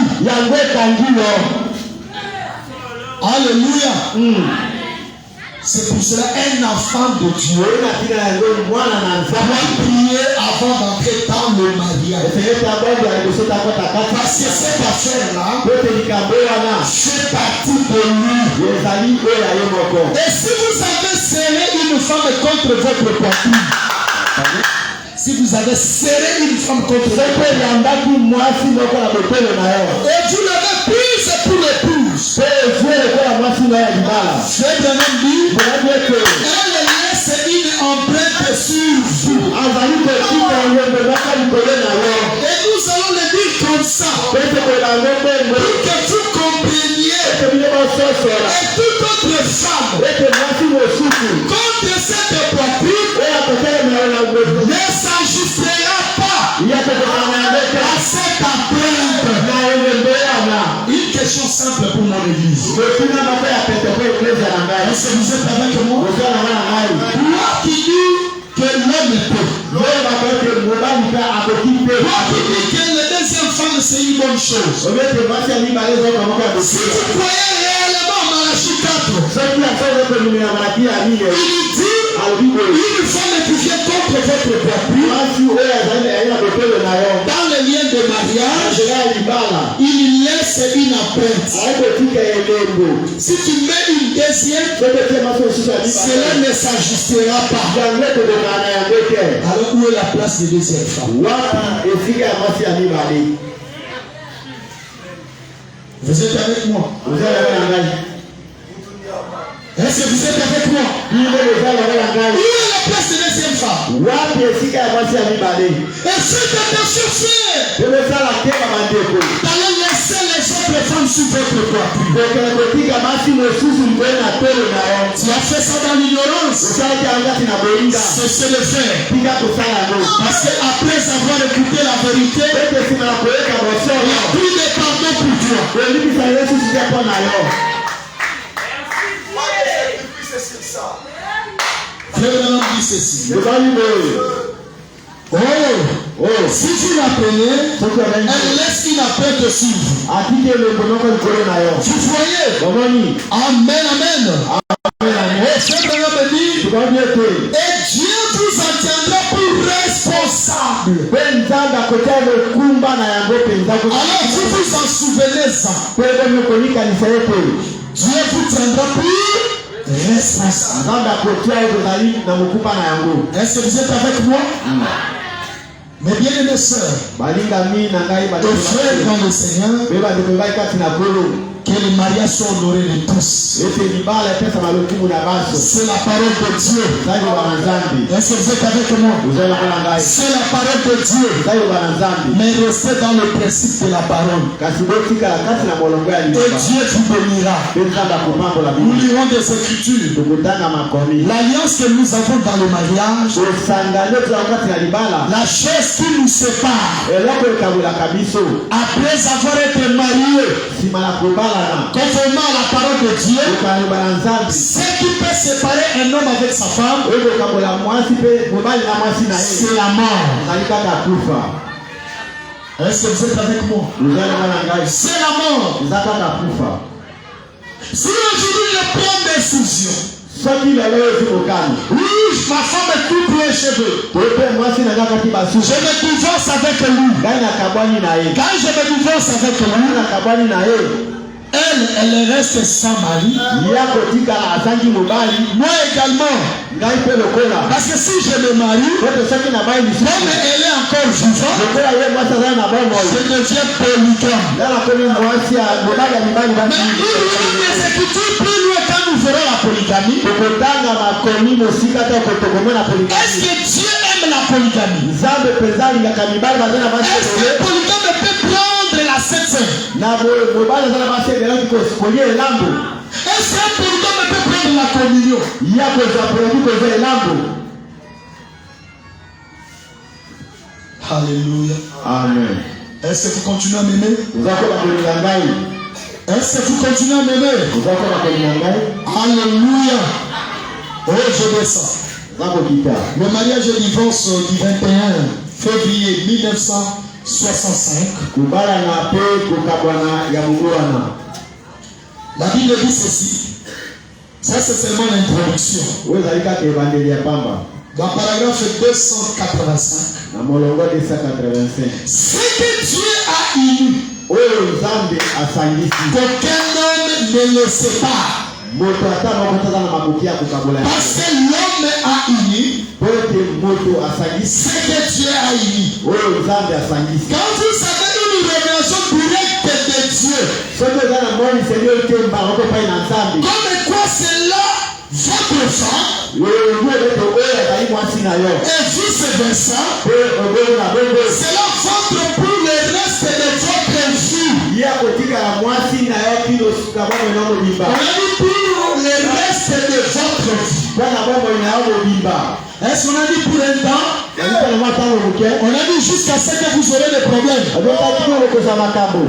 Alléluia. C'est pour cela un enfant de Dieu doit prier avant d'entrer dans le mariage. Parce que cette affaire-là fait partie de lui. Et si vous avez serré une femme contre votre poitrine, si vous avez serré une femme contre votre poitrine, et vous l'avez prise pour l'épouse, c'est bien dit, elle laisse une empreinte sur vous. Et nous allons le dire comme ça, pour que vous compreniez. Et toute autre femme contre cette poitrine ne s'ajustera pas à cette empreinte. Une question simple pour mon église. Est-ce que vous êtes avec moi? Toi qui dis que l'homme est pauvre. Toi qui dis que le deuxième femme c'est une bonne chose. Si tu croyais réellement en Malachie 4, il dit une femme qui vient contre votre poitrine dans le lien de le mariage, il laisse une empreinte. Si tu mets une deuxième, cela ne s'ajustera pas. Alors où est la place de deuxième femme? Vous êtes avec moi? Est-ce que vous êtes avec moi? Où est la place de deuxième femme? Et faites attention, frère. D'aller laisser les autres femmes sur votre toit. Tu as fait ça dans l'ignorance. Cessez de faire. Parce qu'après avoir écouté la vérité, il n'y a plus de pardon pour toi. Frère dit ceci. Si vous l'apprenez, elle laisse une empreinte te suivre. Vous voyez? Amen, amen. Et Dieu vous en tiendra pour responsable. Alors vous vous en souvenez-en. Dieu vous tiendra pour responsable. Est-ce que vous êtes avec moi? Mes bien-aimés sœurs, et frères dans le Seigneur, que le mariage soit honoré de tous. C'est la parole de Dieu. Est-ce que vous êtes avec moi? C'est la parole de Dieu. Mais restez dans le principe de la parole. Et Dieu vous bénira. Nous lirons des Écritures. L'alliance que nous avons dans le mariage, la chose qui nous sépare, après avoir été mariés, conformément à la parole de Dieu, ce qui peut séparer un homme avec sa femme, c'est la mort. Est-ce que vous êtes avec moi? C'est la mort. Si aujourd'hui je prends des décisions, oui, ma femme coupe les cheveux, je me divorce avec lui. Quand je me divorce avec lui, elle reste sans mari. Moi également. Parce que si je me marie, comme elle est encore vivante, je deviens polygame. Mais nous lirons des Écritures plus loin quand nous verrons la polygamie. Est-ce que Dieu aime la polygamie? Est-ce que le polygame peut prendre la septième? Est-ce qu'un polygame peut prendre la communion? Alléluia. Amen. Est-ce que vous continuez à m'aimer? Est-ce que vous continuez à m'aimer? Alléluia. Oh, je descends. Le mariage et divorce du 21 février 1965. La Bible dit ceci. Ça, c'est seulement l'introduction. Dans le paragraphe 285. Ce que Dieu a uni, qu'aucun homme ne le sépare. Parce que l'homme a uni, ce que Dieu a uni. Quand vous avez une révélation directe de Dieu, comme quoi c'est là votre femme, et vice versa, c'est là votre pour le reste de votre vie. On a dit pour le reste de votre vie. Est-ce qu'on a dit pour un temps? On a dit jusqu'à ce que vous aurez des problèmes.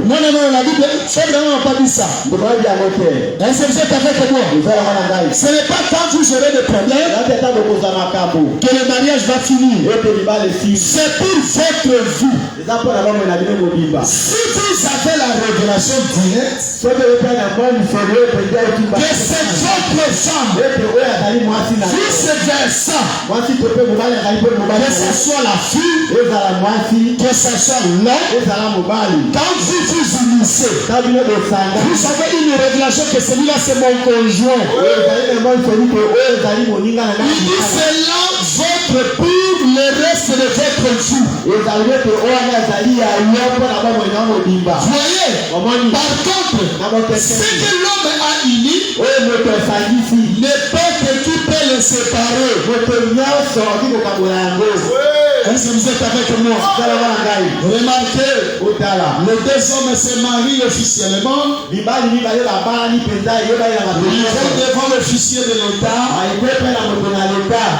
Non, la Bible, c'est vraiment pas dit ça. Est-ce que vous êtes avec moi? Ce n'est pas quand vous aurez des problèmes que le mariage va finir. C'est pour votre vie. Si vous avez la révélation directe que c'est votre femme, vice versa, que ce soit la fille, que ce soit l'homme, quand vous vous unissez, vous avez une révélation que celui-là c'est mon conjoint. Il dit c'est là votre pour le reste de votre vie. Voyez, par contre, ce que l'homme a uni, n'importe qui peut le séparer. Est-ce que vous êtes avec moi? Remarquez, les deux hommes se marient officiellement. Ils vont devant l'officier de l'État.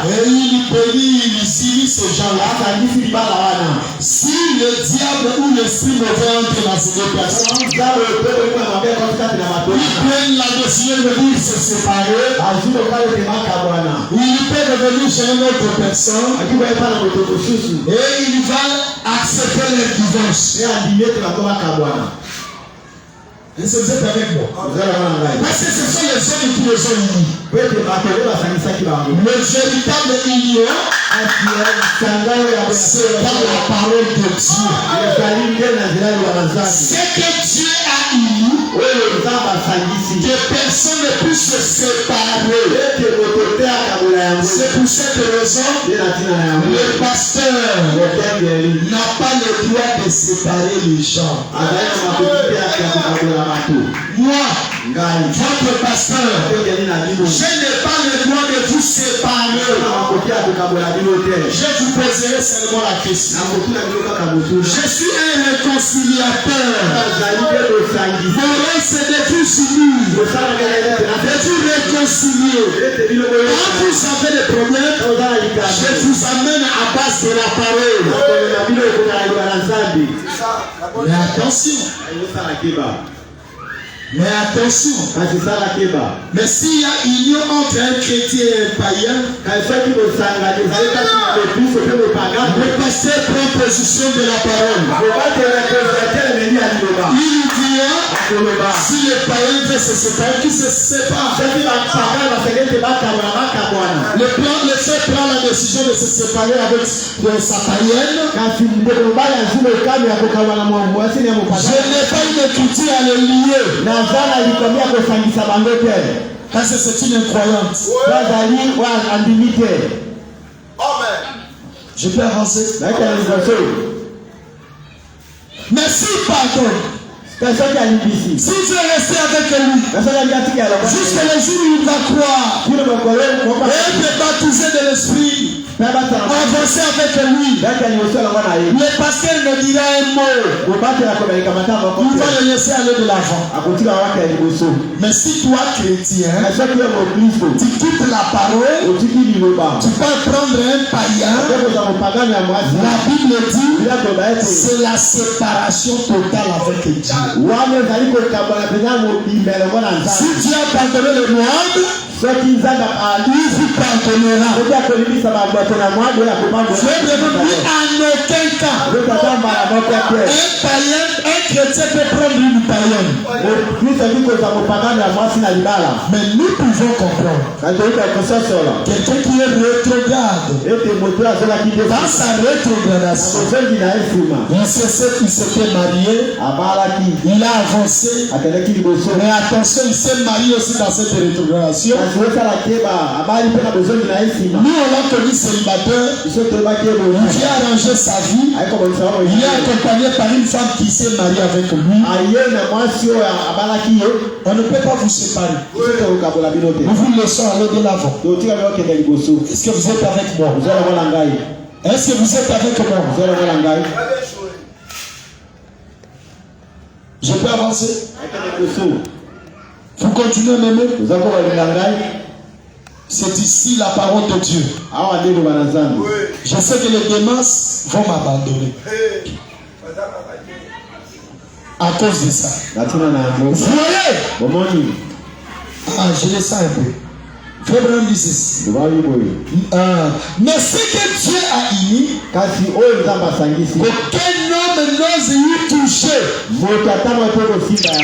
Et il bénit, il signe ces gens-là. Si le diable ou l'esprit mauvais entre dans ces deux personnes, ils prennent la décision de venir se séparer. Il peut revenir chez une autre personne. Et il va accepter le divorce. Est-ce que vous êtes avec moi? Parce que ce sont les hommes qui les ont unis. Le véritable union, c'est dans la parole de Dieu. Ce que Dieu a uni, que personne ne puisse se séparer. C'est pour cette raison le pasteur n'a pas le droit de séparer les gens. Moi, votre pasteur, je n'ai pas le droit de vous séparer. Je vous poserai seulement la question. Je suis un réconciliateur. Mon rôle c'est de vous unir, de vous réconcilier. Quand vous avez des problèmes, je vous amène à base de la parole. Mais attention. Mais attention, mais s'il y a union entre un chrétien et un païen, le pasteur prend position de la parole. Il dira, si le païen veut se séparer, qu'il se sépare. Le fait prend la décision de se séparer avec sa païenne. Je n'ai pas une écriture à le lier. Parce que c'est une incroyante. Je peux avancer. Mais si pardon, si tu es resté avec lui, jusqu'à le jour où il va croire et être baptisé de l'esprit, avancer avec lui, le pasteur ne dira un mot. Il va le laisser aller de l'avant. Mais si toi, chrétien, tu quittes la parole, tu peux prendre un païen. La Bible dit c'est la séparation totale avec Dieu. Si tu as pardonné le Moab, il vous pardonnera. Je ne veux plus en aucun cas un païen, un chrétien peut prendre une païenne. Mais nous pouvons comprendre quelqu'un qui est rétrograde. Dans sa rétrogradation, il s'était marié, il a avancé. Mais attention, il s'est marié aussi dans cette rétrogradation. Nous, on l'a connu célibataire. Il vient arranger sa vie. Il est accompagné par une femme qui s'est mariée avec lui. On ne peut pas vous séparer. Nous vous laissons aller de l'avant. Est-ce que vous êtes avec moi? Est-ce que vous êtes avec moi? Je peux avancer? Vous continuez à m'aimer? C'est ici la parole de Dieu. Je sais que les démons vont m'abandonner à cause de ça. Vous voyez? Ah, je le sens un peu. Frère Branham dit ceci. Mais ce que Dieu a uni, aucun homme n'ose y toucher.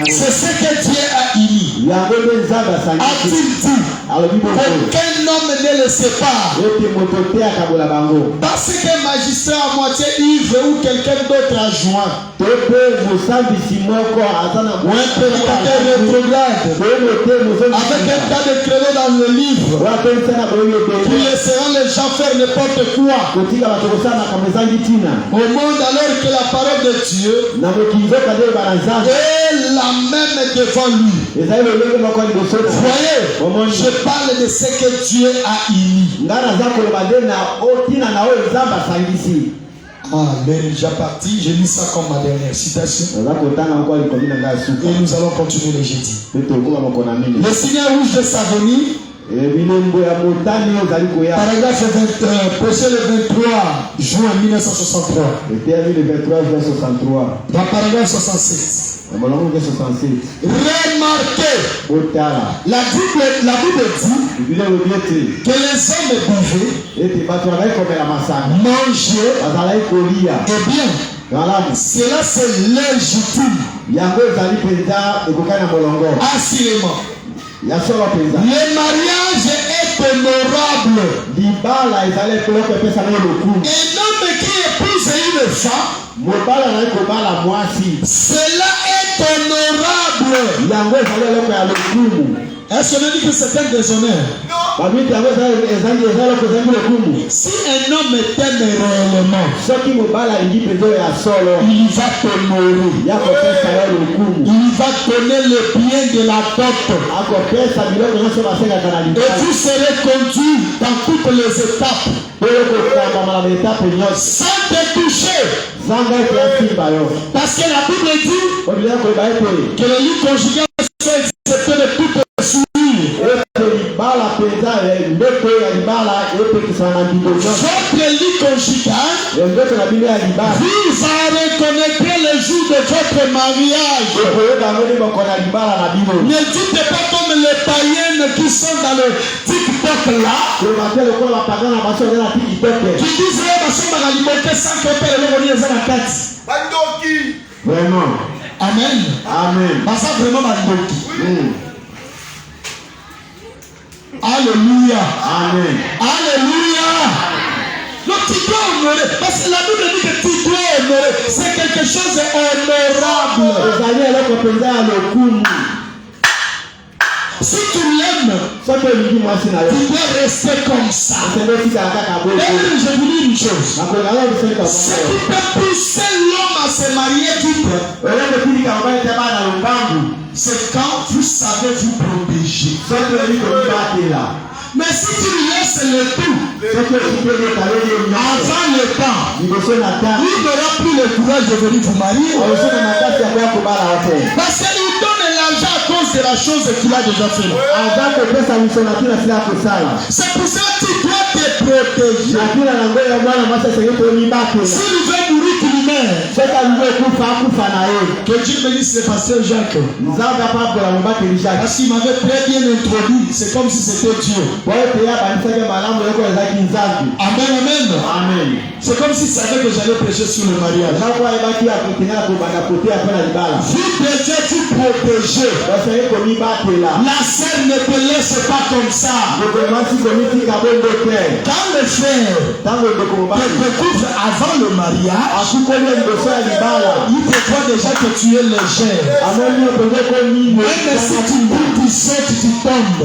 C'est ce que Dieu a uni. A-t-il dit qu'aucun homme ne le sépare? Parce qu'un magistrat à moitié ivre ou quelqu'un d'autre a joint, ou un prédicateur rétrograde avec un tas de créneaux dans le livre qui laisseront les gens faire n'importe quoi au monde, alors que la parole de Dieu est la même devant lui. Voyez, je parle de ce que Dieu a uni. Ah, mais déjà parti, j'ai mis ça comme ma dernière citation. Et nous allons continuer le jeudi. Le signe rouge de sa venue, paragraphe 23, projet le 23 juin 1963. Dans paragraphe 67. Remarquez, la Bible dit que les hommes buvaient, mangeaient, et bien, cela c'est légitime. Assurément. Le mariage est honorable. Un homme qui épouse une femme, cela est honorable. Est-ce qu'on a dit que c'est un déshonneur? Si un homme t'aime réellement, il va t'honorer. Il va donner le bien de la dot. Et vous serez conduit dans toutes les étapes sans te toucher. Parce que la Bible dit que les lits conjugales sont acceptés de toutes les souillures. Votre lit conjugal vous a reconnaître le jour de votre mariage. Ne dites pas comme les païennes qui sont dans le TikTok là, qui disent vraiment. Amen. Amen. Ça vraiment Alléluia. Amen. Alléluia. Donc tu dois honorer. Parce que la Bible dit que tu dois honorer. C'est quelque chose d'honorable. Si tu l'aimes, tu dois rester comme ça. Et je vous dis une chose. Ce qui peut pousser l'homme à se marier libre, c'est quand vous savez vous protéger. Mais si tu laisses le tout avant le temps, il n'aura plus le courage de venir vous marier. Parce qu'il donne l'argent à cause de la chose qu'il a déjà fait. C'est pour ça que tu dois te protéger. S'il veut mourir, tu lui mets. Que Dieu bénisse le pasteur Jacques. Parce qu'il m'avait très bien introduit. C'est comme si c'était Dieu. Amen, amen. Amen. C'est comme s'il savait que j'allais prêcher sur le mariage. Vous devez vous protéger. La sœur ne te laisse pas comme ça. Quand le frère te découvre avant le mariage, il te voit déjà que tu es légère. Même si tu bouges, tu sautes, tu tombes.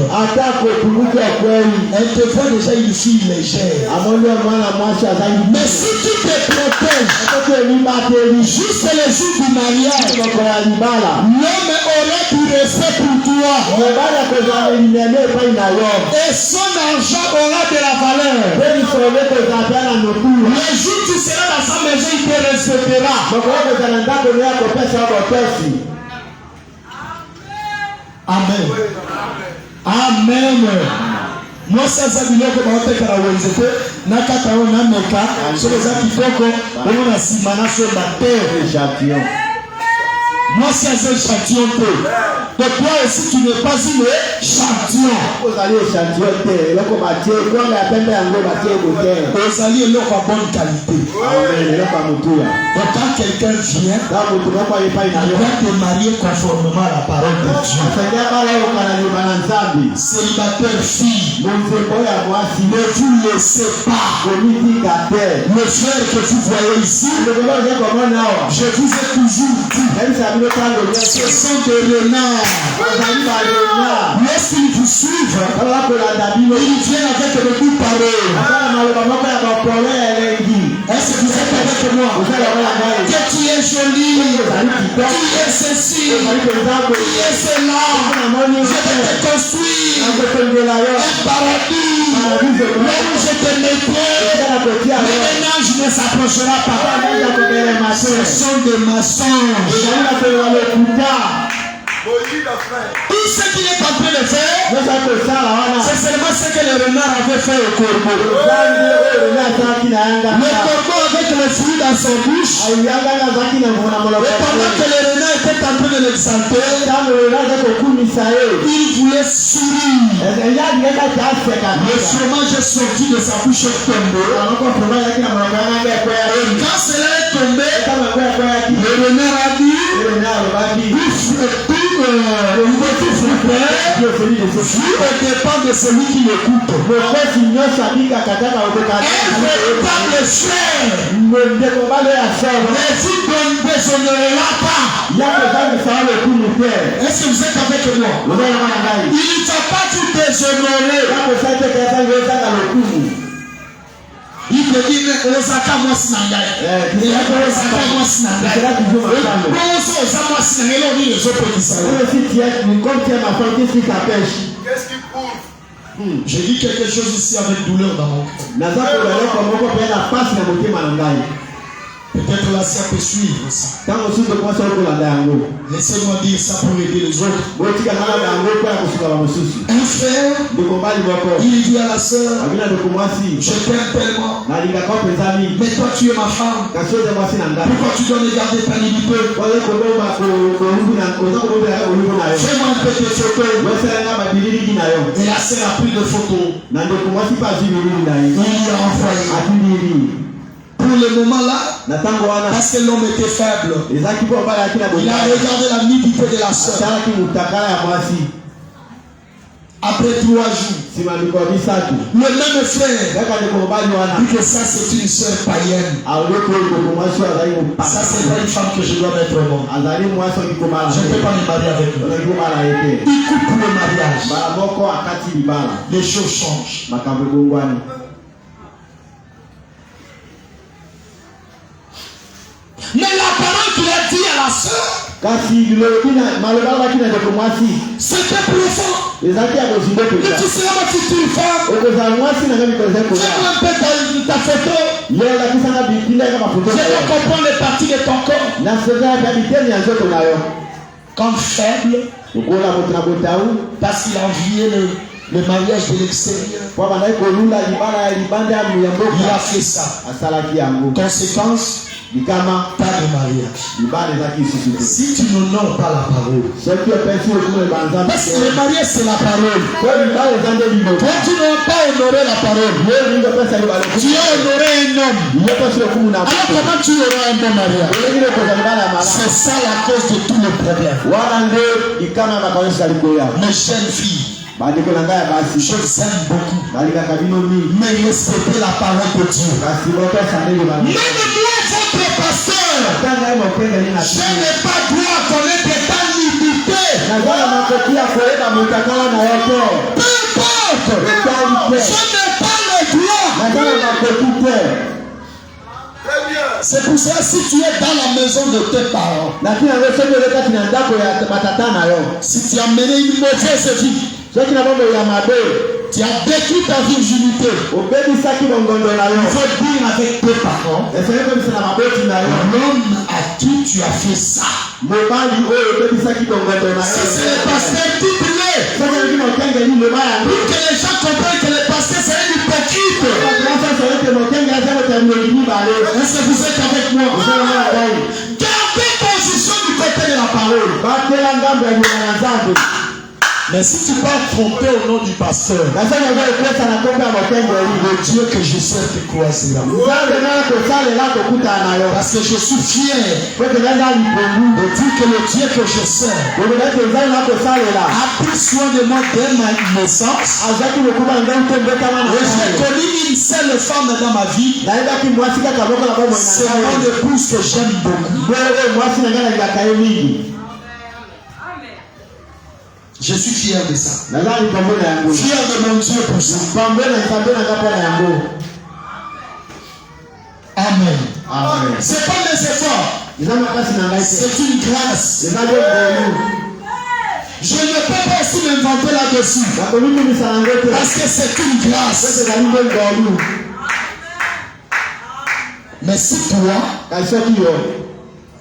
Elle te voit déjà une fille légère. Mais si tu te protèges, juste le jour du mariage, l'homme aura du respect pour toi. Et son argent aura de la valeur. Le jour où tu seras dans sa maison, il te respectera. Amen. Amen. Moi, ça biloko baoteka na wenzete nakata o na meka soki eza kitoko bongo na nsima nasomba te. Moi, c'est un échantillon. Donc, toi aussi, tu n'es pas une échantillon. Vous allez échantillon. Vous allez leur bonne qualité. Donc, quand quelqu'un vient, il doit te marier conformément à la parole de Dieu. Célibataire fille, ne vous laissez pas. Le frère que vous voyez ici, je vous ai toujours dit, ce sont des renards. Lorsqu'ils vous suivent, ils viennent avec le bout de parole. Est-ce que vous êtes avec moi? Que tu es joli, tu es ceci, tu es cela. Je vais te construire un paradis. Là où je te mettrai, le ménage ne s'approchera pas. Ce sont des mensonges. Tout ce qu'il est en train de faire, c'est seulement ce que le renard avait fait au corbeau. Le corbeau avec le fruit dans son bouche, et pendant que le renard était en train de l'exalter, il voulait sourire. Le fromage est sorti de sa bouche tombé. Et quand cela est tombé, le renard a dit, au dépend de celui qui l'écoute. Un véritable frère ne vous déshonorera pas. Est-ce que vous êtes avec moi? Il ne va pas vous déshonorer. Il te dit, Osaka moi sinangai. Osaka moi sinangai. Qu'est-ce qui prouve? J'ai dit quelque chose ici avec douleur dans mon cœur. Peut-être la sœur peut suivre ça. Laissez-moi dire ça pour aider les autres. Un frère, il dit à la sœur, je t'aime tellement, mais toi tu es ma femme. Pourquoi tu dois me garder ta liberté? Fais-moi un peu de photos. Et la sœur a pris des photos. Il a envoyé. Pour le moment là, parce que l'homme était faible, il a regardé la nudité de la sœur. Après 3 jours, le même frère dit que ça c'est une sœur païenne. Ça c'est pas une femme que je dois mettre au monde. Je ne peux pas me marier avec lui. Il coupe pour le mariage. Les choses changent. Mais la parole qu'il a dit à la sœur, c'était profond. Mais tu seras ma future femme. Fais-moi un peu ta photo. Je dois comprendre les parties de ton corps. Comme faible, parce qu'il a envié le mariage de l'extérieur. Il a fait ça. Conséquence, pas de mariage. Si tu n'honores pas la parole, parce que le mariage c'est la parole. Quand tu n'as pas honoré la parole, tu as honoré un homme. Alors comment tu auras un bon mariage? C'est ça la cause de tous les problèmes. Mes jeunes filles, je vous aime beaucoup, mais respectez la parole de Dieu. Même moi, votre pasteur, je n'ai pas droit à connaître ta limité. Peu importe, je n'ai pas le droit. C'est pour ça si tu es dans la maison de tes parents, si tu as mené une mauvaise vie, tu as détruit ta virginité, il faut dire avec tes parents, l'homme à qui tu as fait ça. Si c'est le pasteur titulé, pour que les gens comprennent que le pasteur c'est un hypocrite. Est-ce que vous êtes avec moi? Gardez position du côté de la parole. parole. Mais si tu pars tromper au nom du pasteur, le Dieu que je sers te croisera. Parce que je suis fier de dire que le Dieu que je sers a pris soin de moi dès ma naissance. Et j'ai connu une seule femme dans ma vie. C'est mon épouse que j'aime beaucoup. Je suis fier de ça. Fier de mon Dieu pour ça. Amen. Amen. C'est pas mes efforts. C'est une grâce. Je ne peux pas aussi m'inventer là-dessus. Parce que c'est une grâce. Mais si toi,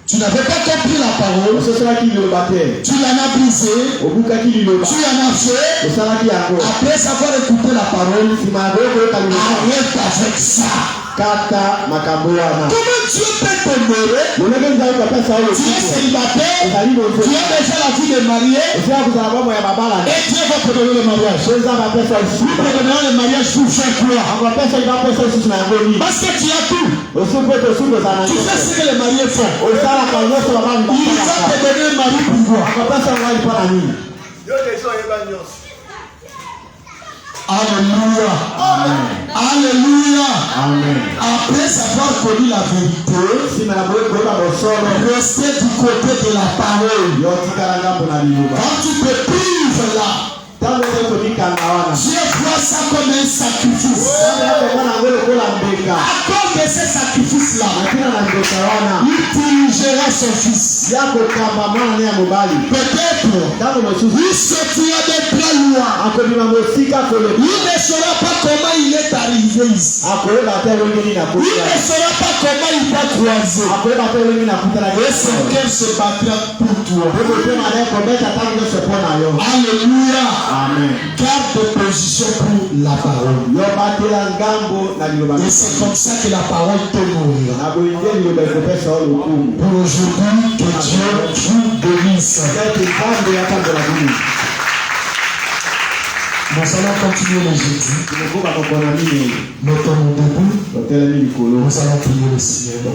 tu n'avais pas compris la parole, tu l'en as brisé, tu en as fait, après avoir écouté la parole, arrête avec ça. Comment Dieu peut t'honorer? Tu es célibataire, tu as déjà la vie de marié, et Dieu va te donner le mariage. Il te donnera le mariage pour faire quoi? Parce que tu as tout. Tu sais ce que les mariés font. Il va te donner un mari pour toi. Alléluia. Amen. Alléluia. Amen. Après avoir connu la vérité, restez du côté de la parole. Quand tu te prives là, Dieu voit ça comme un sacrifice. À cause de ce sacrifice-là, il dirigera son fils. Peut-être il sortira de très loin. Il ne saura pas comment il est arrivé ici. Il ne saura pas comment il va croiser. Et son cœur se battra pour toi. Alléluia. Amen. Garde position pour la parole. Et c'est comme ça que la parole te nourrira. Pour aujourd'hui, que Dieu vous bénisse. Nous allons continuer le jeudi. Mettons-nous debout. Nous allons prier le Seigneur.